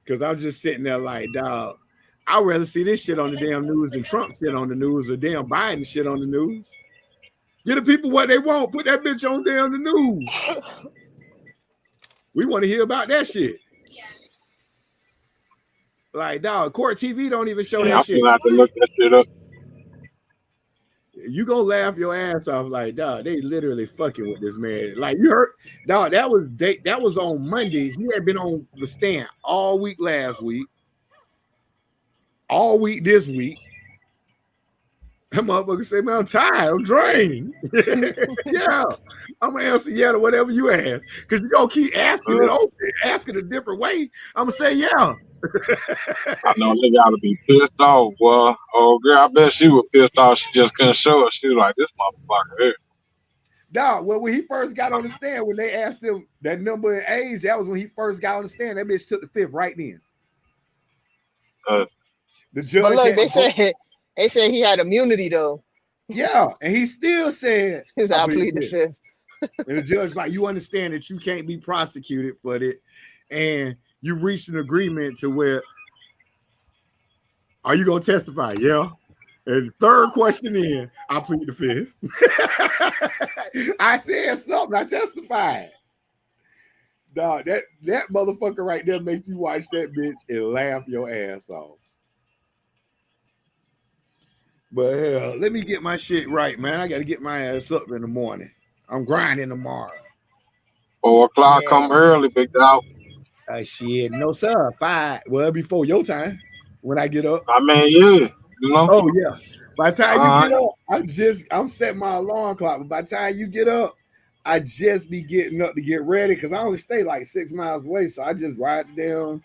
Because I'm just sitting there like, dog, I'd rather see this shit on the damn news than Trump shit on the news or damn Biden shit on the news. Give the people what they want. Put that bitch on damn the news. We want to hear about that shit. Like, dog, Court TV don't even show that shit. I'm gonna have to look that shit up. You gonna laugh your ass off like, dog, they literally fucking with this man. Like you heard, dog, that was on Monday. He had been on the stand all week last week, all week this week. That motherfucker say, man, I'm tired, I'm drained. Yeah, I'm gonna answer yeah to whatever you ask. Cause you gonna keep asking it open, asking a different way. I'm gonna say yeah. I know they gotta be pissed off, boy. Oh girl, I bet she was pissed off. She just couldn't show it. She was like, this motherfucker here. Dog, well, when he first got on the stand, when they asked him that number and age, that was when he first got on the stand. That bitch took the fifth right then. The judge. But look, they said he had immunity though. Yeah, and he still said, I plead the fifth. And the judge like, you understand that you can't be prosecuted for it, and you reached an agreement to where, are you gonna testify? Yeah. And third question in, I plead the fifth. I said something, I testified. Dog, that motherfucker right there makes you watch that bitch and laugh your ass off. But hell, let me get my shit right, man. I gotta get my ass up in the morning. I'm grinding tomorrow. 4 o'clock come early, big dog. Shit, no sir. 5. Well, before your time when I get up. I mean, yeah, you know. Oh yeah. By the time you get up, I'm setting my alarm clock. But by the time you get up, I just be getting up to get ready because I only stay like 6 miles away. So I just ride down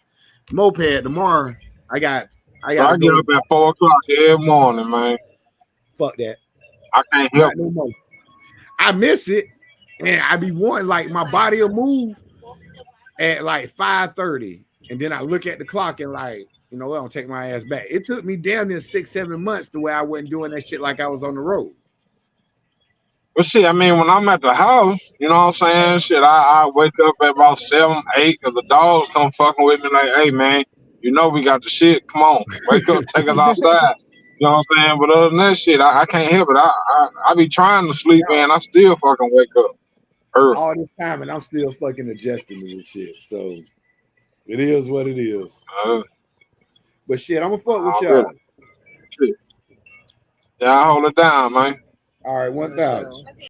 moped tomorrow. I get up at 4 o'clock every morning, man. Fuck that. I can't help no more. I miss it, and I be wanting like my body will move at like 5:30, and then I look at the clock and like, you know what, I'll take my ass back. It took me damn near 6-7 months the way I wasn't doing that shit like I was on the road. But shit, I mean, when I'm at the house, you know what I'm saying? Shit, I wake up at about 7, 8, because the dogs come fucking with me like, hey, man, you know we got the shit. Come on, wake up, take us outside. You know what I'm saying? But other than that shit, I can't help it. I be trying to sleep in. I still fucking wake up early. All this time, and I'm still fucking adjusting to this shit. So it is what it is. But shit, I'm gonna fuck with y'all. Yeah, I hold it down, man. All right, 1,000.